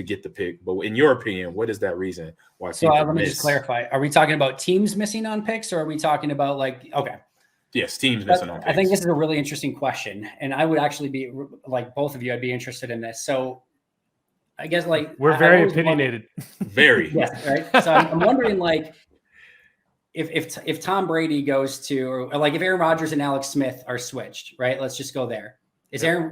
get the pick. But in your opinion, what is that reason why? So let me just clarify: are we talking about teams missing on picks, or are we talking about okay? Yes, teams missing on picks. I think this is a really interesting question, and I would actually be like both of you. I'd be interested in this. So I guess we're very opinionated. Very. Yes, right. So I'm wondering if Tom Brady goes to, or if Aaron Rodgers and Alex Smith are switched, right? Let's just go there.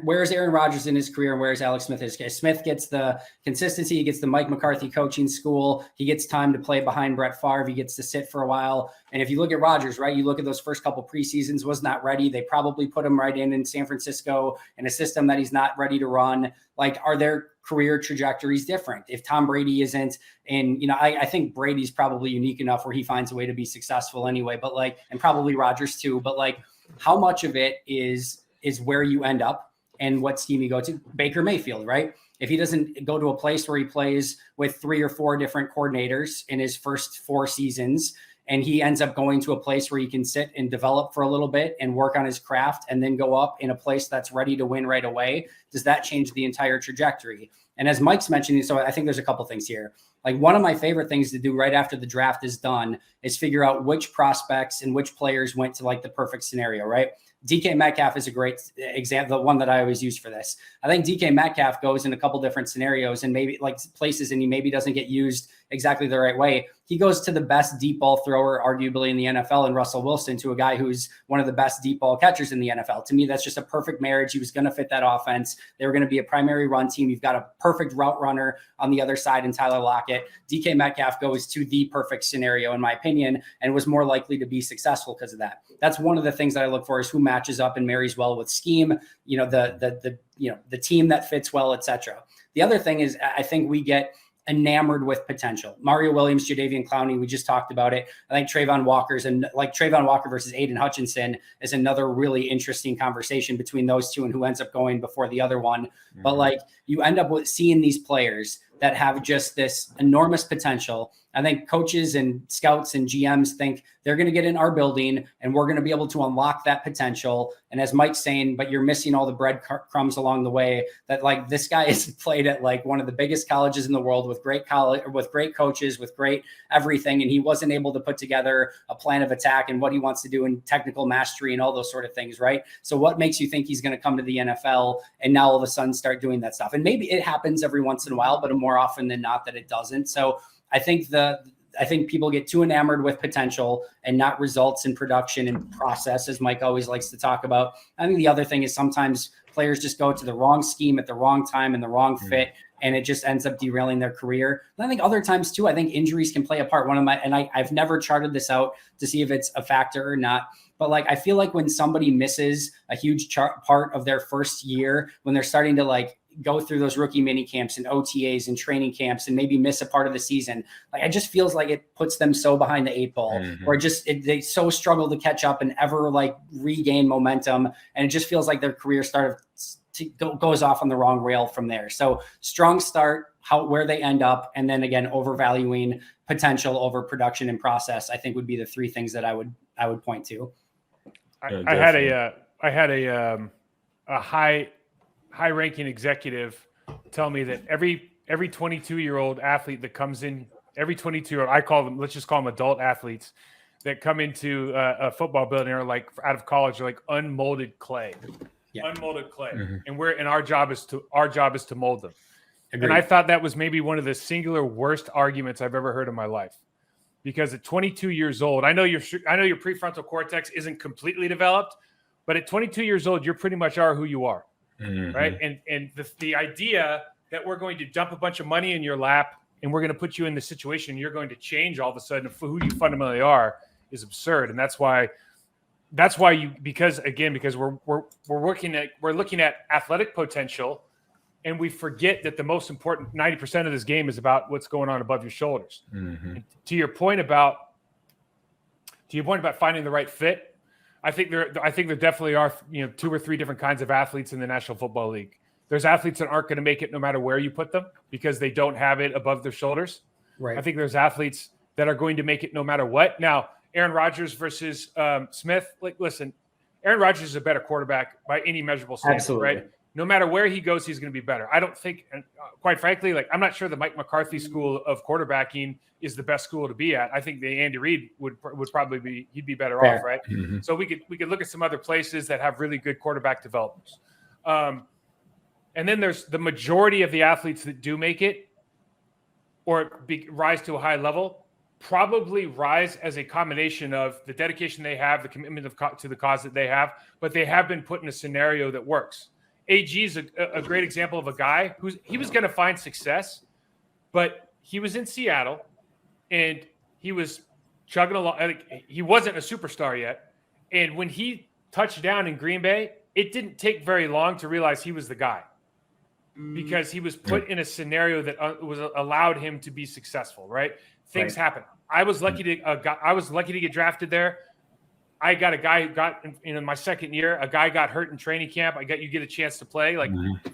Where's Aaron Rodgers in his career, and where's Alex Smith in his career? Smith gets the consistency, he gets the Mike McCarthy coaching school, he gets time to play behind Brett Favre, he gets to sit for a while. And if you look at Rodgers, right, you look at those first couple preseasons, was not ready. They probably put him right in San Francisco in a system that he's not ready to run. Are their career trajectories different? If Tom Brady isn't, and I think Brady's probably unique enough where he finds a way to be successful anyway, but and probably Rodgers too, but how much of it is where you end up and what scheme you go to? Baker Mayfield, right? If he doesn't go to a place where he plays with 3 or 4 different coordinators in his first 4 seasons, and he ends up going to a place where he can sit and develop for a little bit and work on his craft and then go up in a place that's ready to win right away, does that change the entire trajectory? And as Mike's mentioning, so I think there's a couple things here. One of my favorite things to do right after the draft is done is figure out which prospects and which players went to the perfect scenario, right? DK Metcalf is a great example, the one that I always use for this. I think DK Metcalf goes in a couple different scenarios and maybe places, and he maybe doesn't get used exactly the right way. He goes to the best deep ball thrower, arguably in the NFL, and Russell Wilson, to a guy who's one of the best deep ball catchers in the NFL. To me, that's just a perfect marriage. He was going to fit that offense. They were going to be a primary run team. You've got a perfect route runner on the other side in Tyler Lockett. DK Metcalf goes to the perfect scenario, in my opinion, and was more likely to be successful because of that. That's one of the things that I look for, is who matches up and marries well with scheme, the team that fits well, etc. The other thing is, I think we get enamored with potential. Mario Williams, Jadeveon Clowney, we just talked about it. I think Trayvon Walker versus Aiden Hutchinson is another really interesting conversation between those two and who ends up going before the other one. Mm-hmm. But you end up with seeing these players that have just this enormous potential. I think coaches and scouts and GMs think they're going to get in our building and we're going to be able to unlock that potential. And as Mike's saying, but you're missing all the breadcrumbs along the way, that this guy is played at one of the biggest colleges in the world with great coaches, with great everything. And he wasn't able to put together a plan of attack and what he wants to do in technical mastery and all those sort of things. Right. So what makes you think he's going to come to the NFL and now all of a sudden start doing that stuff? And maybe it happens every once in a while, but more often than not that it doesn't. So I think people get too enamored with potential and not results in production and process, as Mike always likes to talk about. I think the other thing is sometimes players just go to the wrong scheme at the wrong time and the wrong fit, and it just ends up derailing their career. And I think other times too, I think injuries can play a part. I've never charted this out to see if it's a factor or not, but I feel like when somebody misses a huge part of their first year, when they're starting to go through those rookie mini camps and OTAs and training camps and maybe miss a part of the season, it just feels like it puts them so behind the 8 ball, or they so struggle to catch up and ever regain momentum. And it just feels like their career goes off on the wrong rail from there. So strong start, where they end up, and then again, overvaluing potential over production and process, I think would be the 3 things that I would point to. I had a high-ranking executive tell me that every 22-year-old athlete that comes in, every 22-year-old, let's just call them adult athletes that come into a football building or out of college are unmolded clay, unmolded clay, and our job is to mold them. Agreed. And I thought that was maybe one of the singular worst arguments I've ever heard in my life, because at 22 years old, I know your prefrontal cortex isn't completely developed, but at 22 years old, you pretty much are who you are. Right. And the idea that we're going to dump a bunch of money in your lap and we're going to put you in the situation you're going to change all of a sudden who you fundamentally are is absurd. And that's why that's why because we're looking at athletic potential, and we forget that the most important 90% of this game is about what's going on above your shoulders. Mm-hmm. To your point about finding the right fit, I think there definitely are 2 or 3 different kinds of athletes in the National Football League. There's athletes that aren't going to make it no matter where you put them because they don't have it above their shoulders. Right. I think there's athletes that are going to make it no matter what. Now, Aaron Rodgers versus Smith. Listen, Aaron Rodgers is a better quarterback by any measurable standard, Absolutely. right? No matter where he goes, he's going to be better. I don't think, and quite frankly, I'm not sure the Mike McCarthy school of quarterbacking is the best school to be at. I think the Andy Reid would probably be better Fair. off, right? Mm-hmm. So we could look at some other places that have really good quarterback developers. And then there's the majority of the athletes that do make it or rise to a high level, probably rise as a combination of the dedication they have, the commitment to the cause that they have, but they have been put in a scenario that works. AG is a great example of a guy he was going to find success, but he was in Seattle and he was chugging along. He wasn't a superstar yet. And when he touched down in Green Bay, it didn't take very long to realize he was the guy because he was put in a scenario that allowed him to be successful, right? Things happen. I was lucky to get drafted there. I got a guy who got in my second year. A guy got hurt in training camp. You get a chance to play.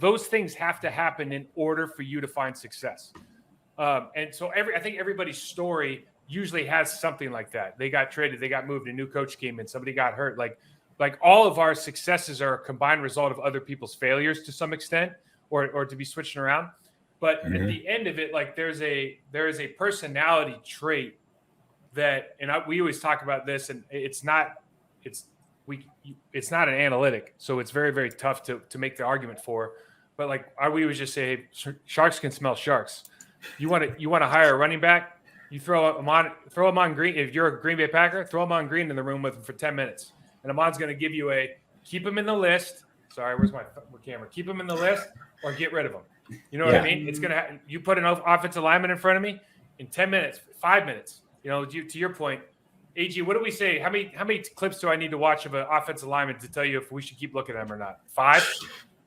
Those things have to happen in order for you to find success. And so I think everybody's story usually has something like that. They got traded. They got moved. A new coach came in. Somebody got hurt. Like all of our successes are a combined result of other people's failures to some extent, or to be switching around. But at the end of it, there is a personality trait that, and we always talk about this, and it's not an analytic, so it's very, very tough to make the argument for. But we always just say, sharks can smell sharks. You want to hire a running back, you throw him on green. If you're a Green Bay Packer, throw him on green in the room with him for 10 minutes, and Ahman's going to give you keep him in the list. Sorry, where's my camera? Keep him in the list or get rid of him. You know what I mean? It's gonna you put an offensive lineman in front of me in 10 minutes, 5 minutes. To your point, AG, what do we say? How many clips do I need to watch of an offensive lineman to tell you if we should keep looking at him or not? 5?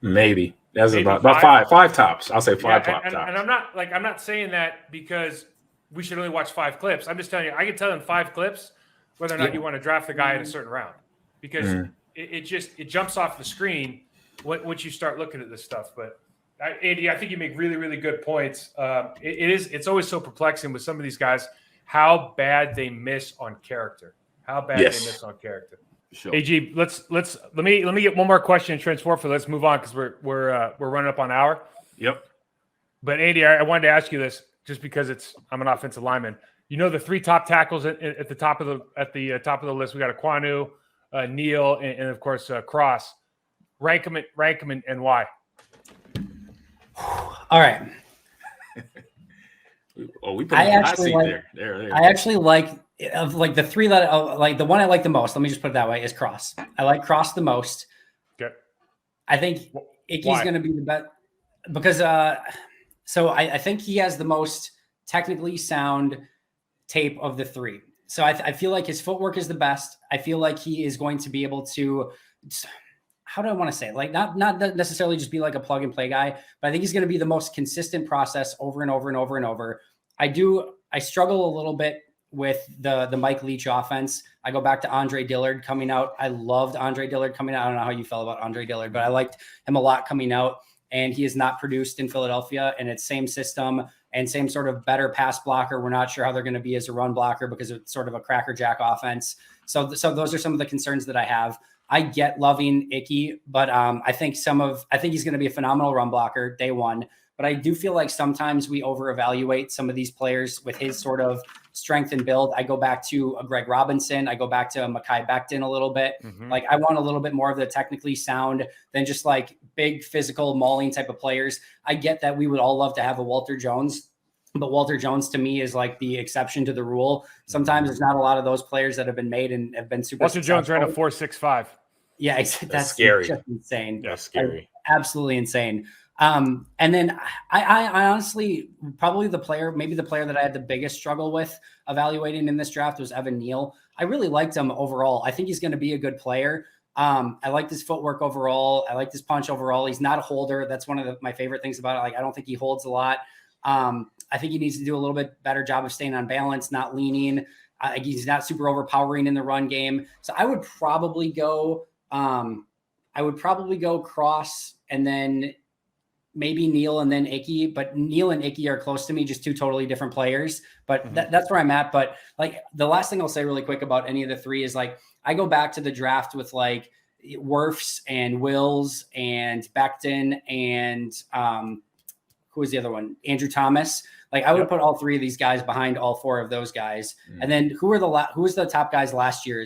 Maybe. That's Maybe about five tops. I'll say five tops. And I'm not saying that because we should only watch 5 clips. I'm just telling you, I can tell in 5 clips whether or not you want to draft the guy in a certain round because it jumps off the screen once you start looking at this stuff. But Andy, I think you make really, really good points. It's always so perplexing with some of these guys how bad they miss on character. They miss on character. Sure. AG, let me get one more question and transform for. Let's move on because we're running up on an hour. Yep. But Andy, I wanted to ask you this just because I'm an offensive lineman. The 3 top tackles at the top of the list. We got Aquanu, Neal, and of course Cross. Rank them and why. All right. We put a hot seat there. I actually like the 3 that the one I like the most. Let me just put it that way is Cross. I like Cross the most. Okay. I think Icky's going to be the best because I think he has the most technically sound tape of the 3. So I feel like his footwork is the best. I feel like he is going to be able to. How do I want to say it? Not necessarily just be like a plug and play guy, but I think he's going to be the most consistent process over and over and over and over. I struggle a little bit with the Mike Leach offense. I go back to Andre Dillard coming out. I loved Andre Dillard coming out. I don't know how you felt about Andre Dillard, but I liked him a lot coming out, and he is not produced in Philadelphia, and it's same system and same sort of better pass blocker. We're not sure how they're going to be as a run blocker because it's sort of a crackerjack offense. So those are some of the concerns that I have. I get loving Icky, but I think he's going to be a phenomenal run blocker day one. But I do feel like sometimes we over-evaluate some of these players with his sort of strength and build. I go back to a Greg Robinson. I go back to a Mekhi Becton a little bit. Mm-hmm. I want a little bit more of the technically sound than just big physical mauling type of players. I get that we would all love to have a Walter Jones, but Walter Jones to me is the exception to the rule. Sometimes there's not a lot of those players that have been made and have been super Walter successful. Jones ran a 4.65. Yeah, that's scary. Just insane. That's scary. Absolutely insane. And then I honestly, probably maybe the player that I had the biggest struggle with evaluating in this draft was Evan Neal. I really liked him overall. I think he's going to be a good player. I liked his footwork overall. I liked his punch overall. He's not a holder. That's one of my favorite things about it. Like, I don't think he holds a lot. I think he needs to do a little bit better job of staying on balance, not leaning. He's not super overpowering in the run game. So I would probably go Cross and then maybe Neal and then Icky. But Neal and Icky are close to me, just two totally different players. But that's where I'm at. But like, the last thing I'll say really quick about any of the three is, like, I go back to the draft with like Wirfs and Wills and Becton and who was the other one? Andrew Thomas. Like, I would put all three of these guys behind all four of those guys. And then who was the top guys last year?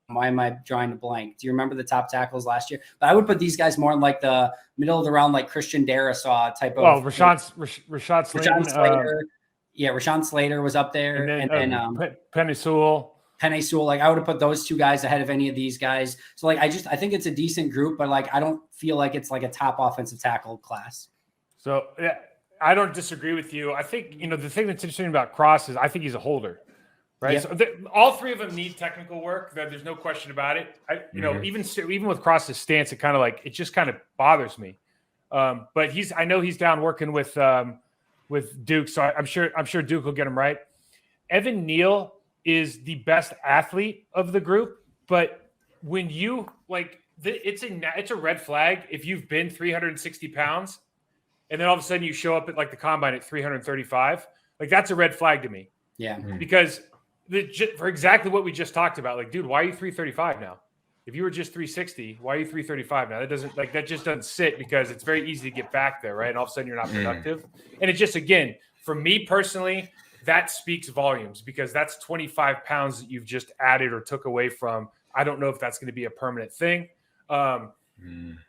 Why am I drawing a blank? Do you remember the top tackles last year? But I would put these guys more in like the middle of the round, like Christian Darrisaw type of. Well, Rashad Slater. Rashawn Slater was up there, and then Penny Sewell. Like, I would have put those two guys ahead of any of these guys. So like, I think it's a decent group, but like, I don't feel like it's like a top offensive tackle class. So yeah, I don't disagree with you. I think, the thing that's interesting about Cross is I think he's a holder, right? Yep. So all three of them need technical work. There's no question about it. Even with Cross's stance, it just kind of bothers me. But I know he's down working with Duke, so I'm sure Duke will get him right. Evan Neal is the best athlete of the group, but when you it's a red flag if you've been 360 pounds and then all of a sudden you show up at like the combine at 335. Like, that's a red flag to me. Yeah. Because for exactly what we just talked about, like, dude, why are you 335 now? If you were just 360, why are you 335 now? That just doesn't sit, because it's very easy to get back there, right? And all of a sudden you're not productive. And it just, again, for me personally, that speaks volumes, because that's 25 pounds that you've just added or took away from. I don't know if that's going to be a permanent thing.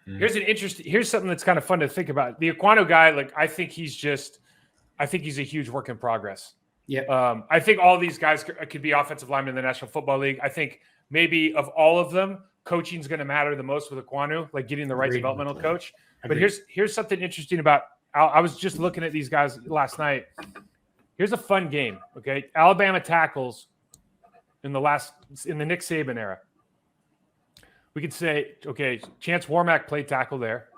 Here's something that's kind of fun to think about. The Ekwonu guy, like, I think he's a huge work in progress. Yeah. I think all these guys could be offensive linemen in the National Football League. I think maybe of all of them, coaching is going to matter the most with Ekwonu, like getting the right developmental coach. But here's something interesting about. I was just looking at these guys last night. Here's a fun game. Okay, Alabama tackles in the Nick Saban era. We could say, okay, Chance Warmack played tackle there.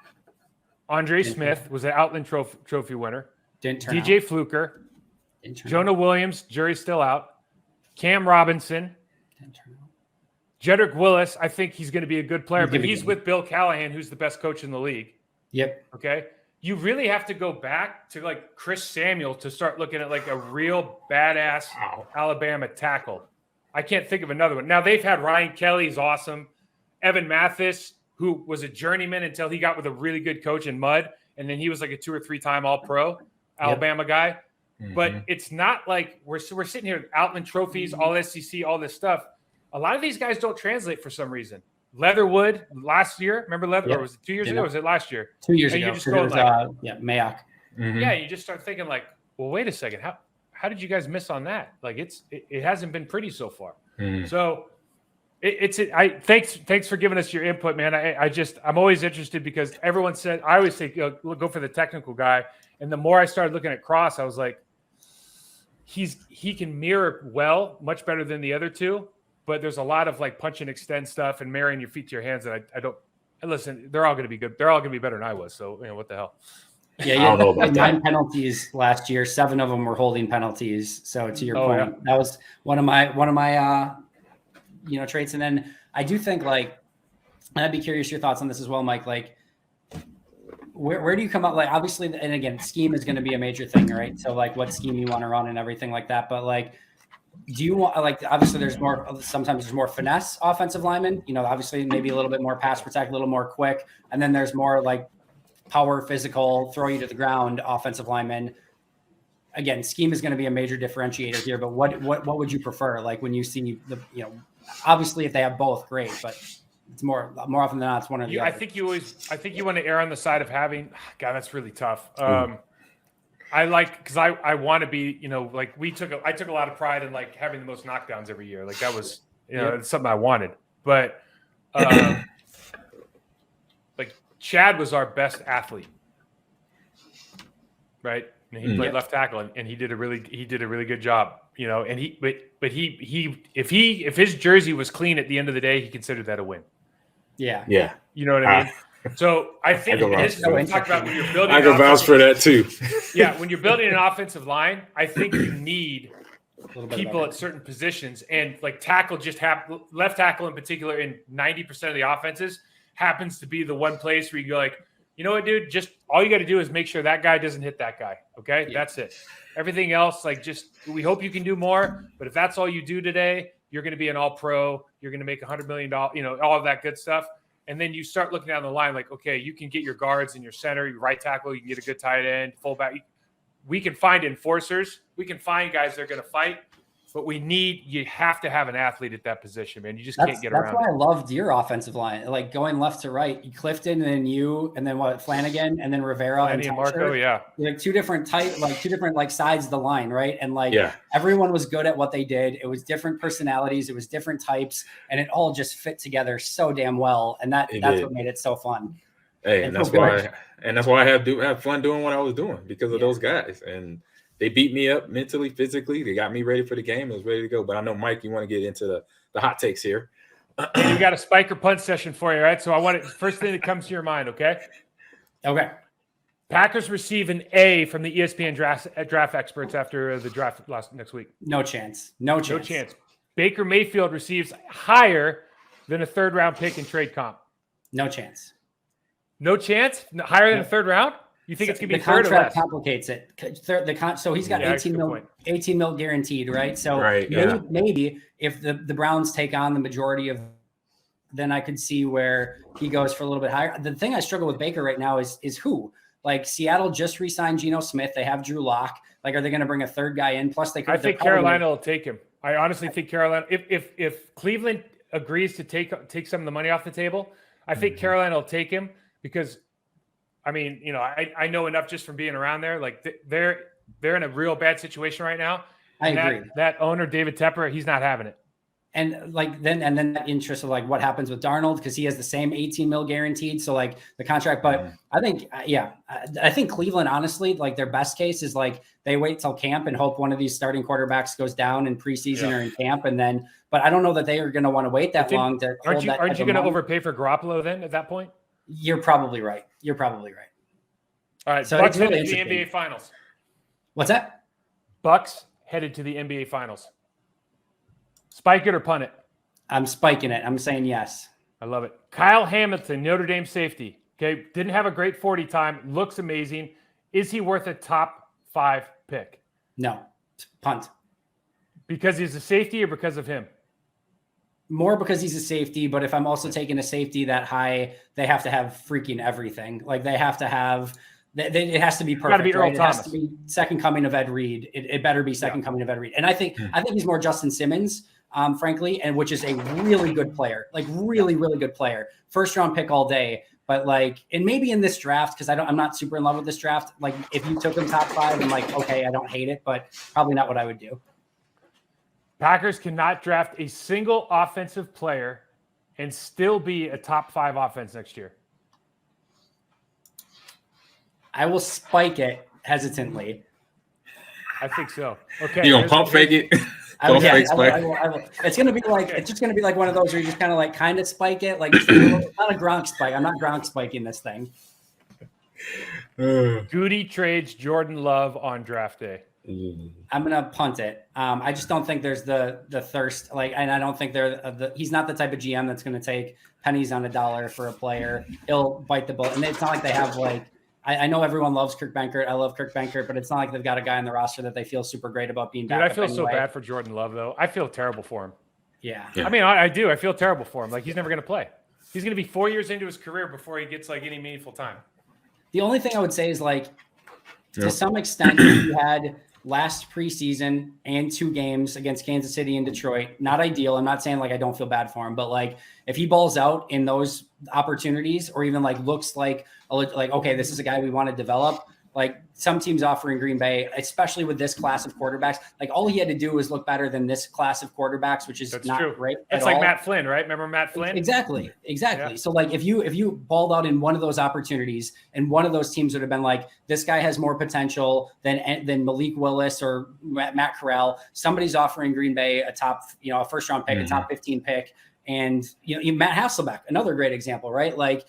Andre Smith was an Outland Trophy winner. DJ Fluker. Jonah Williams, jury's still out. Cam Robinson. Jedrick Willis, I think he's going to be a good player, but he's with Bill Callahan, who's the best coach in the league. Yep. Okay. You really have to go back to like Chris Samuel to start looking at like a real badass Alabama tackle. I can't think of another one. Now, they've had Ryan Kelly, he's awesome. Evan Mathis, who was a journeyman until he got with a really good coach in Mudd, and then he was like a 2 or 3 time All-Pro Alabama guy. But it's not like we're sitting here with Outland trophies, all SEC, all this stuff. A lot of these guys don't translate for some reason. Leatherwood last year, remember Leatherwood? Or was it 2 years ago? Or was it last year? 2 years ago. You just go Mayock. Yeah, you just start thinking like, well, wait a second, how did you guys miss on that? Like, it hasn't been pretty so far. So thanks for giving us your input, man. I'm always interested, because everyone said, I always say go for the technical guy, and the more I started looking at Cross, I was like, he can mirror well, much better than the other two, but there's a lot of like punch and extend stuff and marrying your feet to your hands that I don't. Listen, they're all going to be good. They're all going to be better than I was. So what the hell? Yeah, I don't know about 9 penalties last year. 7 of them were holding penalties. So to your point, that was one of my traits. And then I do think, like, and I'd be curious your thoughts on this as well, Mike. Like, where do you come up? Like, obviously, and again, scheme is going to be a major thing, right? So like, what scheme you want to run and everything like that. But like, do you want, like, obviously sometimes there's more finesse offensive linemen, obviously maybe a little bit more pass protect, a little more quick. And then there's more like power, physical, throw you to the ground offensive linemen. Again, scheme is going to be a major differentiator here, but what would you prefer? Like, when you see obviously if they have both, great, but it's more often than not, it's one of the other. I think you want to err on the side of having, God, that's really tough. Because I want to be, like I took a lot of pride in like having the most knockdowns every year. Like that was, it's something I wanted. But like Chad was our best athlete, right? And he played left tackle, and he did a really good job. and if his jersey was clean at the end of the day, he considered that a win. Yeah. You know what I mean? So I think this is what we talked about when you're building. I can vouch for that too. Yeah, when you're building an offensive line, I think you need people at certain positions, and like tackle left tackle in particular in 90% of the offenses happens to be the one place where you go like, you know what, dude, just all you got to do is make sure that guy doesn't hit that guy. Okay, that's it. Everything else, like, just we hope you can do more, but if that's all you do today, you're going to be an all-pro. You're going to make $100 million, all of that good stuff. And then you start looking down the line like, okay, you can get your guards and your center, your right tackle, you can get a good tight end, fullback. We can find enforcers. We can find guys that are going to fight. But you have to have an athlete at that position, man. You just can't get around. That's why I loved your offensive line, like going left to right. Clifton, and then you, and then Flanagan, and then Rivera and Marco. Yeah, like two different sides of the line, right? And everyone was good at what they did. It was different personalities, it was different types, and it all just fit together so damn well. And that's what made it so fun. Hey, and that's why I have fun doing what I was doing because of those guys. And they beat me up mentally, physically. They got me ready for the game. I was ready to go. But I know, Mike, you want to get into the hot takes here. And we got a spike or punt session for you, right? So I want it first thing that comes to your mind, okay? Okay. Packers receive an A from the ESPN draft experts after the draft next week. No chance. No chance. Baker Mayfield receives higher than a third-round pick in trade comp. No chance. No chance? Higher than a third round? You think it's going to be third or less? The contract complicates it. So he's got 18 mil guaranteed, right? So maybe if the Browns take on the majority of, then I could see where he goes for a little bit higher. The thing I struggle with Baker right now is who? Like, Seattle just re-signed Geno Smith. They have Drew Lock. Like, are they going to bring a third guy in? Plus, I think Carolina will take him. I honestly think Carolina. If Cleveland agrees to take some of the money off the table, I think Carolina will take him because. I mean, I know enough just from being around there. Like they're in a real bad situation right now. I agree. That owner, David Tepper, he's not having it. And then that interest of like what happens with Darnold, because he has the same 18 mil guaranteed. So like the contract, but I think Cleveland, honestly, like their best case is like they wait till camp and hope one of these starting quarterbacks goes down in preseason or in camp. And then, but I don't know that they are going to want to wait that long. Aren't you going to overpay for Garoppolo then at that point? You're probably right. All right, so Bucks headed to the NBA Finals. What's that? Bucks headed to the NBA Finals. Spike it or punt it? I'm spiking it. I'm saying yes. I love it. Kyle Hamilton, Notre Dame safety. Okay, didn't have a great 40 time. Looks amazing. Is he worth a top 5 pick? No. Punt. Because he's a safety or because of him? More because he's a safety, but if I'm also taking a safety that high, they have to have freaking everything. Like they have to have, it has to be perfect. Be right? It has to be second coming of Ed Reed. It better be second coming of Ed Reed. And I think he's more Justin Simmons, frankly, and which is a really good player, like really, really good player. First round pick all day. But like, and maybe in this draft, because I'm not super in love with this draft. Like if you took him top 5, I'm like, okay, I don't hate it, but probably not what I would do. Packers cannot draft a single offensive player and still be a top 5 offense next year. I will spike it hesitantly. I think so. Okay. You gonna pump fake it? I will. It's gonna be like it's just gonna be like one of those where you just kind of spike it, like it's not a Gronk spike. I'm not Gronk spiking this thing. Goody trades Jordan Love on draft day. I'm gonna punt it. I just don't think there's the thirst, and I don't think he's not the type of GM that's gonna take pennies on a dollar for a player. He'll bite the bullet, and it's not like they have I know everyone loves Kirk Benkert. I love Kirk Benkert, but it's not like they've got a guy on the roster that they feel super great about being back. Dude, I feel so bad for Jordan Love though. I feel terrible for him. Yeah. I mean, I do. I feel terrible for him. Like he's never gonna play. He's gonna be 4 years into his career before he gets any meaningful time. The only thing I would say is to some extent, he had last preseason and 2 games against Kansas City and Detroit. Not ideal. I'm not saying I don't feel bad for him, but if he balls out in those opportunities or even looks like okay, this is a guy we want to develop, like some teams offering Green Bay, especially with this class of quarterbacks, like all he had to do was look better than this class of quarterbacks, which is not true. great. It's like Matt Flynn, right? Remember Matt Flynn? Exactly. Yeah. So like if you balled out in one of those opportunities and one of those teams would have been like, this guy has more potential than Malik Willis or Matt Corral, somebody's offering Green Bay a top, a first round pick, a top 15 pick. And Matt Hasselbeck, another great example, right? Like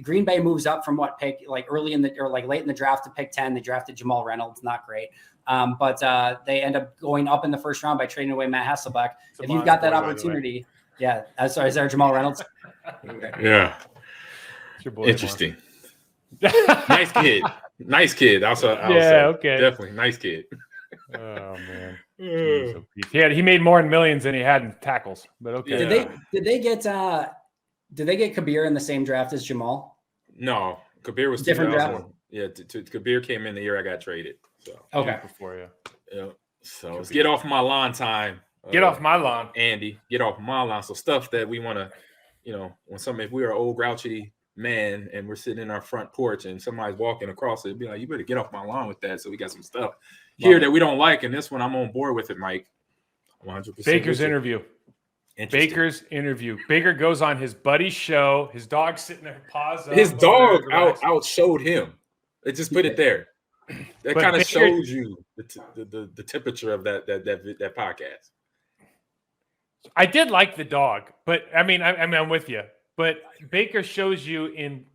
Green Bay moves up from what pick, like early in the or like late in the draft to pick 10. They drafted Jamal Reynolds, not great, but they end up going up in the first round by trading away Matt Hasselbeck. If you've got that opportunity, sorry, is there Jamal Reynolds? Yeah, It's your boy, interesting. Nice kid. Also, okay, definitely nice kid. Oh man. He made more in millions than he had in tackles. But okay. Did they get Kabir in the same draft as Jamal? No, Kabir was different draft. Yeah, Kabir came in the year I got traded. So okay, before you. Yeah. So let's get off my lawn time. Get off my lawn, Andy. Get off my lawn. So stuff that we want to, if we are an old grouchy man and we're sitting in our front porch and somebody's walking across it, be like, you better get off my lawn with that. So we got some stuff here that we don't like, and this one I'm on board with it, Mike. 100%. Baker's interview. Baker goes on his buddy's show. His dog's sitting there, paws up. His dog outshowed him. It just put it there. That kind of shows you the temperature of that podcast. I did like the dog, but I mean, I'm with you. But Baker shows you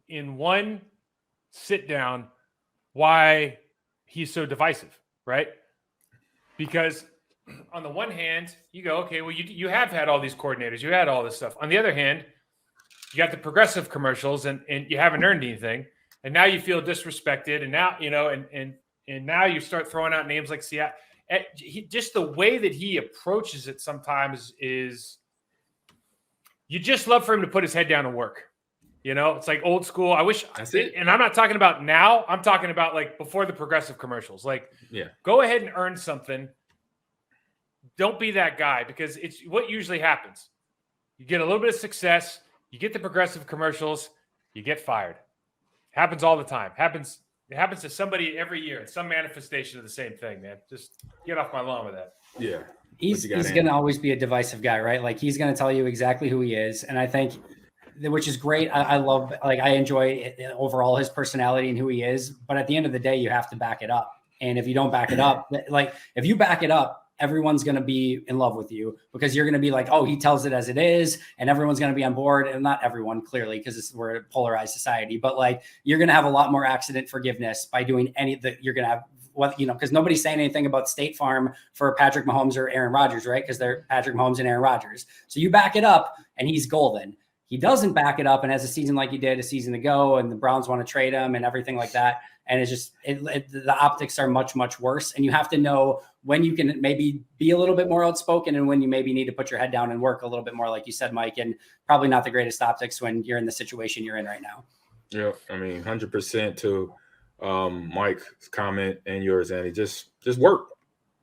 in one sit down why he's so divisive, right? Because on the one hand, you go, okay, well, you have had all these coordinators, you had all this stuff. On the other hand, you got the progressive commercials, and you haven't earned anything, and now you feel disrespected, and now and now you start throwing out names like Seattle. Just the way that he approaches it sometimes is, you just love for him to put his head down and work. It's like old school. I wish that's it. And I'm not talking about now. I'm talking about like before the progressive commercials. Like, go ahead and earn something. Don't be that guy, because it's what usually happens. You get a little bit of success, you get the progressive commercials, you get fired. Happens all the time. It happens to somebody every year. It's some manifestation of the same thing, man. Just get off my lawn with that. Yeah. He's going to always be a divisive guy, right? Like he's going to tell you exactly who he is. And I think, which is great. I love, like, I enjoy overall his personality and who he is. But at the end of the day, you have to back it up. And if you don't back it up, like if you back it up, everyone's going to be in love with you, because you're going to be like, oh, he tells it as it is. And everyone's going to be on board. And not everyone, clearly, because we're a polarized society. But like, you're going to have a lot more accident forgiveness by doing you're going to have, because nobody's saying anything about State Farm for Patrick Mahomes or Aaron Rodgers, right? Because they're Patrick Mahomes and Aaron Rodgers. So you back it up and he's golden. He doesn't back it up and has a season like he did a season ago, and the Browns want to trade him and everything like that. And it's just the optics are much, much worse. And you have to know when you can maybe be a little bit more outspoken and when you maybe need to put your head down and work a little bit more, like you said, Mike, and probably not the greatest optics when you're in the situation you're in right now. Yeah, I mean, 100% to Mike's comment and yours, Andy. Just work.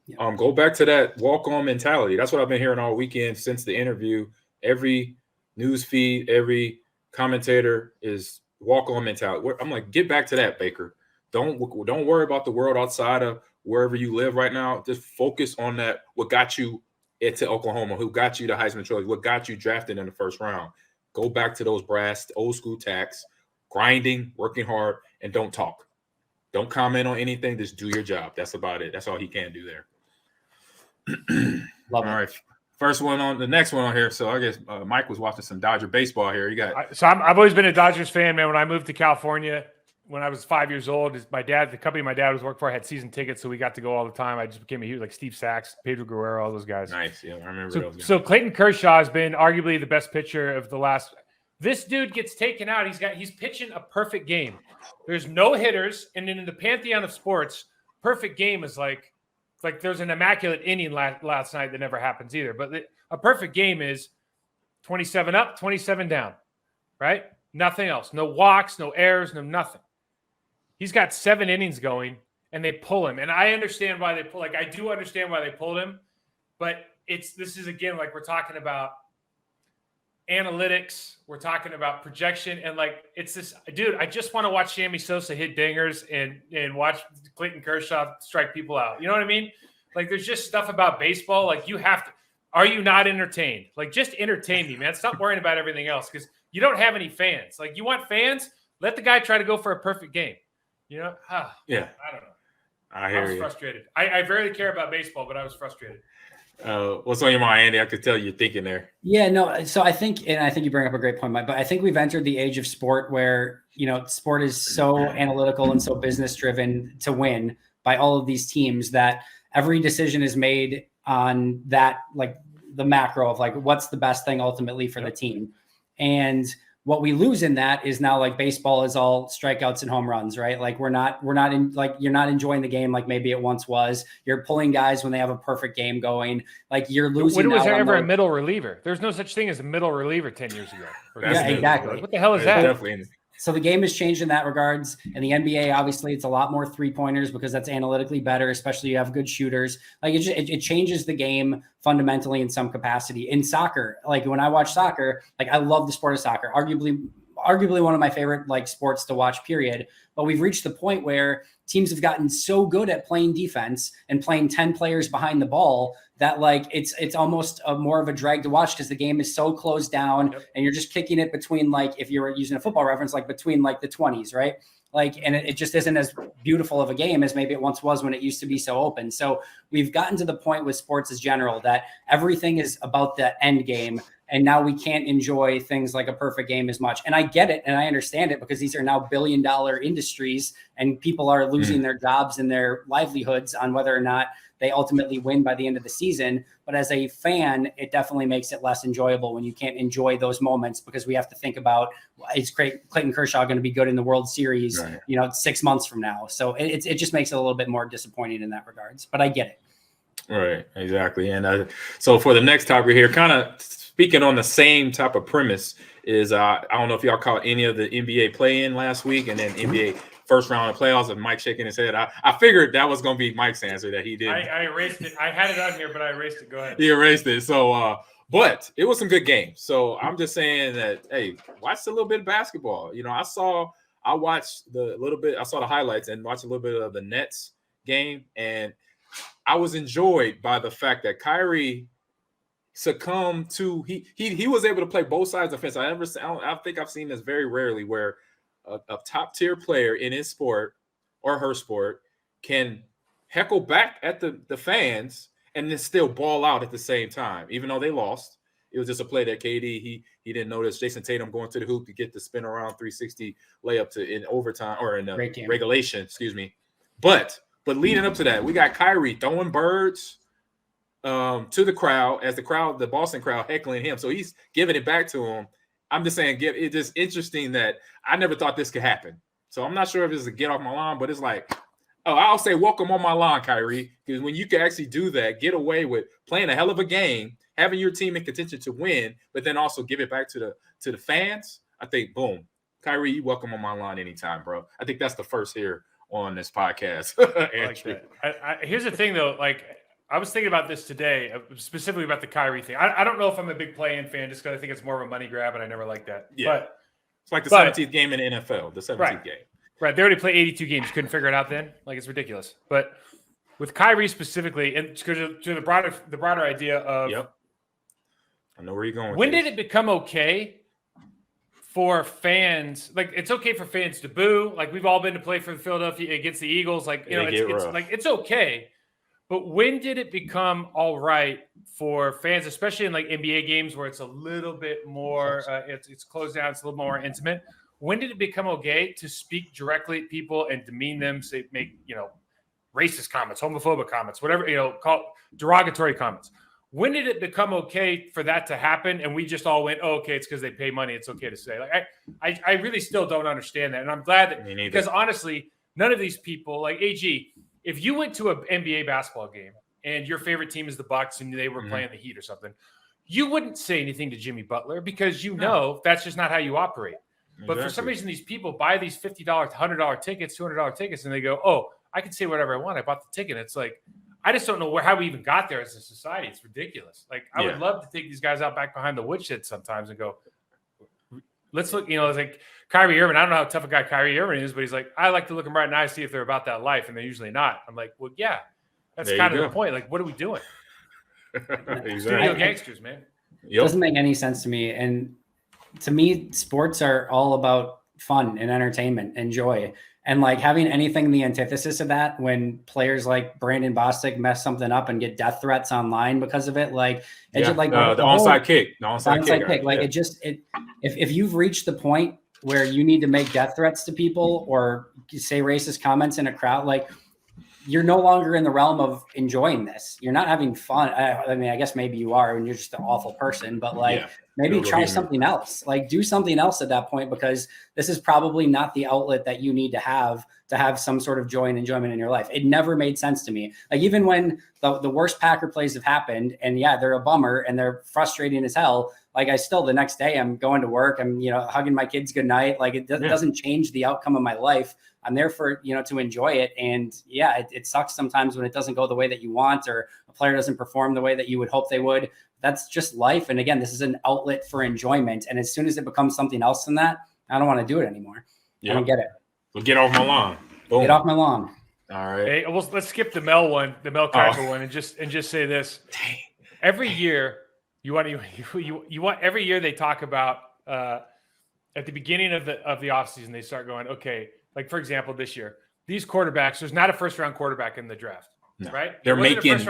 Yeah. Go back to that walk-on mentality. That's what I've been hearing all weekend since the interview. Every news feed, every commentator is walk-on mentality. I'm like, get back to that, Baker. Don't worry about the world outside of wherever you live right now. Just focus on that. What got you into Oklahoma? Who got you the Heisman Trophy? What got you drafted in the first round? Go back to those brass, old school tacks, grinding, working hard, and don't talk. Don't comment on anything. Just do your job. That's about it. That's all he can do there. Love all it. right. First one on the next one on here. So I guess Mike was watching some Dodger baseball here. You got. I've always been a Dodgers fan, man. When I moved to California, when I was 5 years old, the company my dad was working for had season tickets, so we got to go all the time. I just became a huge, like Steve Sachs, Pedro Guerrero, all those guys. Nice, yeah, I remember those guys. So Clayton Kershaw has been arguably the best pitcher of the last. This dude gets taken out. He's pitching a perfect game. There's no hitters, and then in the pantheon of sports, perfect game is like there's an immaculate inning last night that never happens either. But a perfect game is 27 up, 27 down, right? Nothing else. No walks, no errors, no nothing. He's got 7 innings going, and they pull him. And I understand why they pull. Like, I do understand why they pulled him, but this is again like we're talking about analytics. We're talking about projection, and like it's this dude. I just want to watch Sammy Sosa hit dingers and watch Clayton Kershaw strike people out. You know what I mean? Like there's just stuff about baseball. Like you have to. Are you not entertained? Like just entertain me, man. Stop worrying about everything else because you don't have any fans. Like you want fans? Let the guy try to go for a perfect game. You know? Yeah. I don't know. I was frustrated. I rarely care about baseball, but I was frustrated. What's on your mind, Andy? I could tell you're thinking there. Yeah, no. So I think you bring up a great point, Mike, but I think we've entered the age of sport where, sport is so analytical and so business driven to win by all of these teams that every decision is made on that, like the macro of like, what's the best thing ultimately for the team. And what we lose in that is now like baseball is all strikeouts and home runs, right? Like we're not in, like, you're not enjoying the game like maybe it once was. You're pulling guys when they have a perfect game going. Like you're losing. When was there ever a middle reliever? There's no such thing as a middle reliever 10 years ago. Yeah, exactly. What the hell is that? Definitely. So the game has changed in that regards. And the NBA, obviously, it's a lot more 3-pointers because that's analytically better, especially you have good shooters. Like it changes the game fundamentally in some capacity. In soccer, like when I watch soccer, like I love the sport of soccer, arguably one of my favorite like sports to watch, period. But we've reached the point where teams have gotten so good at playing defense and playing 10 players behind the ball that like it's almost more of a drag to watch because the game is so closed down and you're just kicking it between, like, if you were using a football reference, like between like the 20s, right? Like, and it just isn't as beautiful of a game as maybe it once was when it used to be so open. So we've gotten to the point with sports as general that everything is about the end game. And now we can't enjoy things like a perfect game as much. And I get it. And I understand it because these are now billion-dollar industries and people are losing their jobs and their livelihoods on whether or not they ultimately win by the end of the season. But as a fan, it definitely makes it less enjoyable when you can't enjoy those moments because we have to think about, is Clayton Kershaw going to be good in the World Series, 6 months from now? So it just makes it a little bit more disappointing in that regards, but I get it. Right, exactly. And so for the next topic here, kind of speaking on the same type of premise is, I don't know if y'all caught any of the NBA play-in last week and then NBA first round of playoffs and Mike shaking his head. I figured that was going to be Mike's answer that he didn't. I erased it. I had it on here, but I erased it. Go ahead. He erased it. So, but it was some good games. So I'm just saying that, hey, watch a little bit of basketball. I saw the highlights and watched a little bit of the Nets game. And I was enjoyed by the fact that Kyrie succumbed to, he was able to play both sides of the fence. I think I've seen this very rarely where a top tier player in his sport or her sport can heckle back at the fans and then still ball out at the same time, even though they lost. It was just a play that KD, he didn't notice Jason Tatum going to the hoop to get the spin around 360 layup in overtime or in regulation, excuse me. But leading up to that, we got Kyrie throwing birds to the crowd as the Boston crowd heckling him. So he's giving it back to him. I'm just saying, it's just interesting that I never thought this could happen. So I'm not sure if this is a get off my lawn, but it's like, I'll say welcome on my lawn, Kyrie, because when you can actually do that, get away with playing a hell of a game, having your team in contention to win, but then also give it back to the fans. I think, boom, Kyrie, you welcome on my lawn anytime, bro. I think that's the first here on this podcast. I like that. Here's the thing, though. Like, I was thinking about this today, specifically about the Kyrie thing. I don't know if I'm a big play-in fan just because I think it's more of a money grab, and I never liked that. Yeah. But it's like the 17th game in the NFL, the 17th game. Right. They already played 82 games. Couldn't figure it out then. Like, it's ridiculous. But with Kyrie specifically, and to the broader idea of I know where you're going with when this. did it become okay for fans? Like, it's okay for fans to boo. Like, we've all been to play for Philadelphia against the Eagles. Like, it's okay. But when did it become all right for fans, especially in like NBA games where it's a little bit more, it's closed down, it's a little more intimate? When did it become okay to speak directly at people and demean them, say, make, racist comments, homophobic comments, whatever, call derogatory comments? When did it become okay for that to happen? And we just all went, oh, okay, it's because they pay money. It's okay to say. Like, I really still don't understand that. And I'm glad that, because honestly, none of these people, like AG, if you went to an NBA basketball game and your favorite team is the Bucks and they were playing the Heat or something, you wouldn't say anything to Jimmy Butler because that's just not how you operate. But for some reason, these people buy these $50, $100 tickets, $200 tickets, and they go, oh, I can say whatever I want. I bought the ticket. It's like, I just don't know how we even got there as a society. It's ridiculous. Like, I would love to take these guys out back behind the woodshed sometimes and go, let's look, it's like Kyrie Irving. I don't know how tough a guy Kyrie Irving is, but he's like, I like to look them right in the eye, see if they're about that life, and they're usually not. I'm like, well, yeah, that's kind of the point. Like, what are we doing? Exactly. Studio gangsters, man. It doesn't make any sense to me. And to me, sports are all about fun and entertainment and joy. And like having anything the antithesis of that, when players like Brandon Bostic mess something up and get death threats online because of it, like it's just like the onside kick, kick. Like if you've reached the point where you need to make death threats to people or say racist comments in a crowd, like you're no longer in the realm of enjoying this. You're not having fun. I mean, I guess maybe you are when you're just an awful person, but like maybe try something else. Like do something else at that point, because this is probably not the outlet that you need to have some sort of joy and enjoyment in your life. It never made sense to me. Like even when the worst Packer plays have happened and they're a bummer and they're frustrating as hell. Like I still, the next day I'm going to work. I'm, hugging my kids goodnight. Like it doesn't change the outcome of my life. I'm there for, to enjoy it. And it sucks sometimes when it doesn't go the way that you want, or a player doesn't perform the way that you would hope they would. That's just life. And again, this is an outlet for enjoyment. And as soon as it becomes something else than that, I don't want to do it anymore. I don't get it. Well, get off my lawn. Boom. Get off my lawn. All right. Hey, well, let's skip the Mel Kiper one and just say this. Dang. Every year you want every year they talk about at the beginning of the offseason, they start going, okay, like for example, this year, these quarterbacks, there's not a first round quarterback in the draft. No. Right? They're making the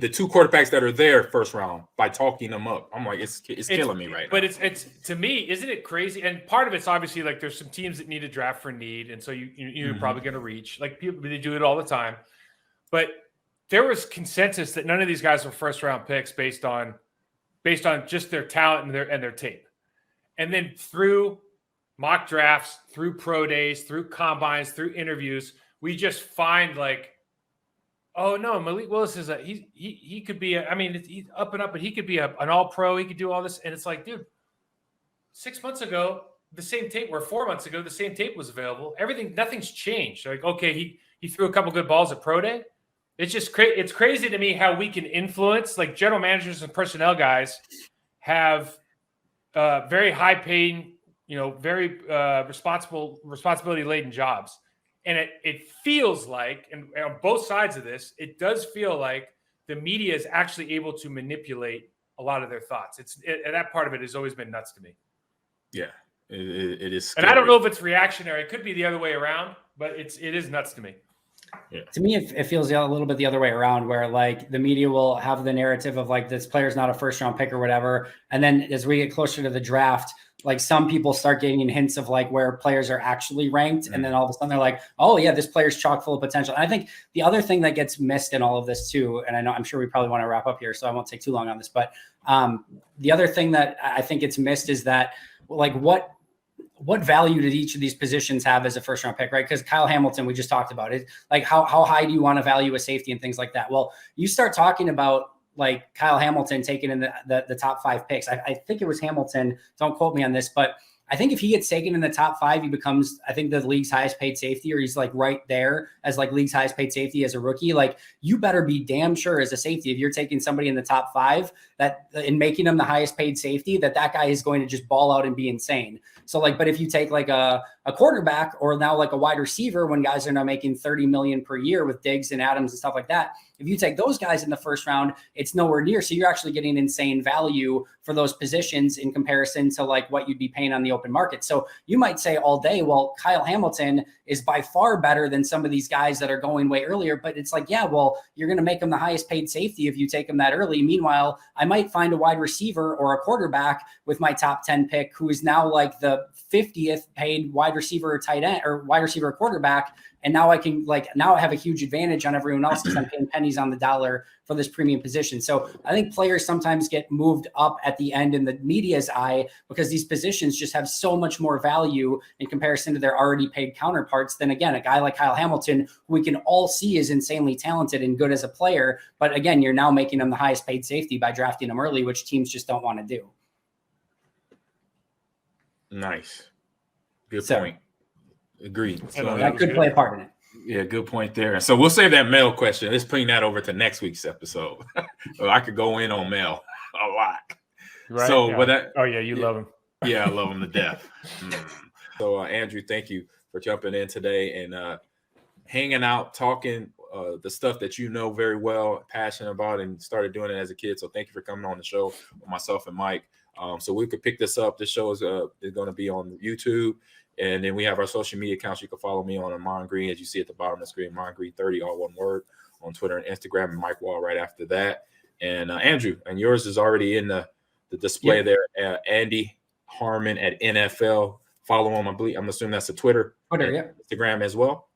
two quarterbacks that are there first round by talking them up. I'm like, it's killing me right now. But it's to me, isn't it crazy? And part of it's obviously like there's some teams that need a draft for need, and so you're probably going to reach, like people, they do it all the time. But there was consensus that none of these guys were first round picks based on just their talent and their tape. And then through mock drafts, through pro days, through combines, through interviews, we just find like, oh no, Malik Willis is he could be he's up and up, but he could be an all pro. He could do all this. And it's like, dude, 6 months ago, the same tape, or 4 months ago, the same tape was available. Nothing's changed. Like, okay, he threw a couple good balls at pro day. It's just it's crazy to me how we can influence, like general managers and personnel guys have very high paying, very responsibility laden jobs. And it feels like, and on both sides of this, it does feel like the media is actually able to manipulate a lot of their thoughts. And that part of it has always been nuts to me. Yeah, it is. Scary. And I don't know if it's reactionary. It could be the other way around, but it is nuts to me. Yeah. To me, it feels a little bit the other way around, where like the media will have the narrative of like this player's not a first round pick or whatever. And then as we get closer to the draft, like some people start getting hints of like where players are actually ranked. And then all of a sudden they're like, oh yeah, this player's chock full of potential. And I think the other thing that gets missed in all of this too, and I'm sure we probably want to wrap up here, so I won't take too long on this, but the other thing that I think gets missed is that like what value did each of these positions have as a first round pick, right? Because Kyle Hamilton, we just talked about it. Like how high do you want to value a safety and things like that? Well, you start talking about like Kyle Hamilton taken in the top 5 picks. I think it was Hamilton. Don't quote me on this, but I think if he gets taken in the top 5, he becomes, I think, the league's highest paid safety, or he's like right there as like league's highest paid safety as a rookie. Like you better be damn sure as a safety, if you're taking somebody in the top 5 that and making them the highest paid safety, that guy is going to just ball out and be insane. So like, but if you take like a quarterback or now like a wide receiver, when guys are now making $30 million per year with Diggs and Adams and stuff like that, if you take those guys in the first round, it's nowhere near. So you're actually getting insane value for those positions in comparison to like what you'd be paying on the open market. So you might say all day, well, Kyle Hamilton is by far better than some of these guys that are going way earlier. But it's like, yeah, well, you're going to make him the highest paid safety if you take him that early. Meanwhile, I might find a wide receiver or a quarterback with my top 10 pick who is now like the 50th paid wide receiver or tight end or wide receiver or quarterback. And now I have a huge advantage on everyone else because I'm paying pennies on the dollar for this premium position. So I think players sometimes get moved up at the end in the media's eye because these positions just have so much more value in comparison to their already paid counterparts than, again, a guy like Kyle Hamilton, who we can all see is insanely talented and good as a player. But again, you're now making him the highest paid safety by drafting him early, which teams just don't want to do. Nice. Good point. Agreed. So that could play a part in it. Yeah, good point there. So we'll save that mail question. Let's bring that over to next week's episode. Well, I could go in on mail a lot. Right. So, yeah. but that, you love him. Yeah, I love him to death. So, Andrew, thank you for jumping in today and hanging out, talking the stuff that you know very well, passionate about, and started doing it as a kid. So, thank you for coming on the show with myself and Mike. So we could pick this up. This show is going to be on YouTube. And then we have our social media accounts. You can follow me on Ahman Green, as you see at the bottom of the screen, Ahman Green 30, all one word, on Twitter and Instagram, and Mike Wahle right after that. And Andrew, and yours is already in the display there. Andy Harmon at NFL. Follow him. I'm assuming that's the Twitter. Instagram as well.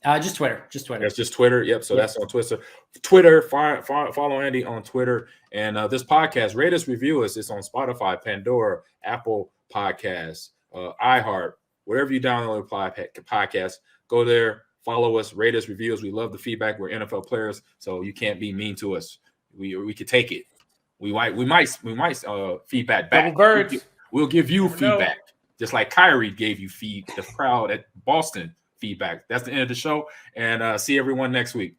Just Twitter. That's just Twitter. Yep. So that's on Twitter. Follow Andy on Twitter. And this podcast, rate us, review us. It's on Spotify, Pandora, Apple Podcasts, iHeart, wherever you download podcasts. Go there, follow us, rate us, review us. We love the feedback. We're NFL players, so you can't be mean to us. We could take it. We might feedback back. Double birds. We'll give you feedback, just like Kyrie gave you the crowd at Boston feedback. That's the end of the show, and see everyone next week.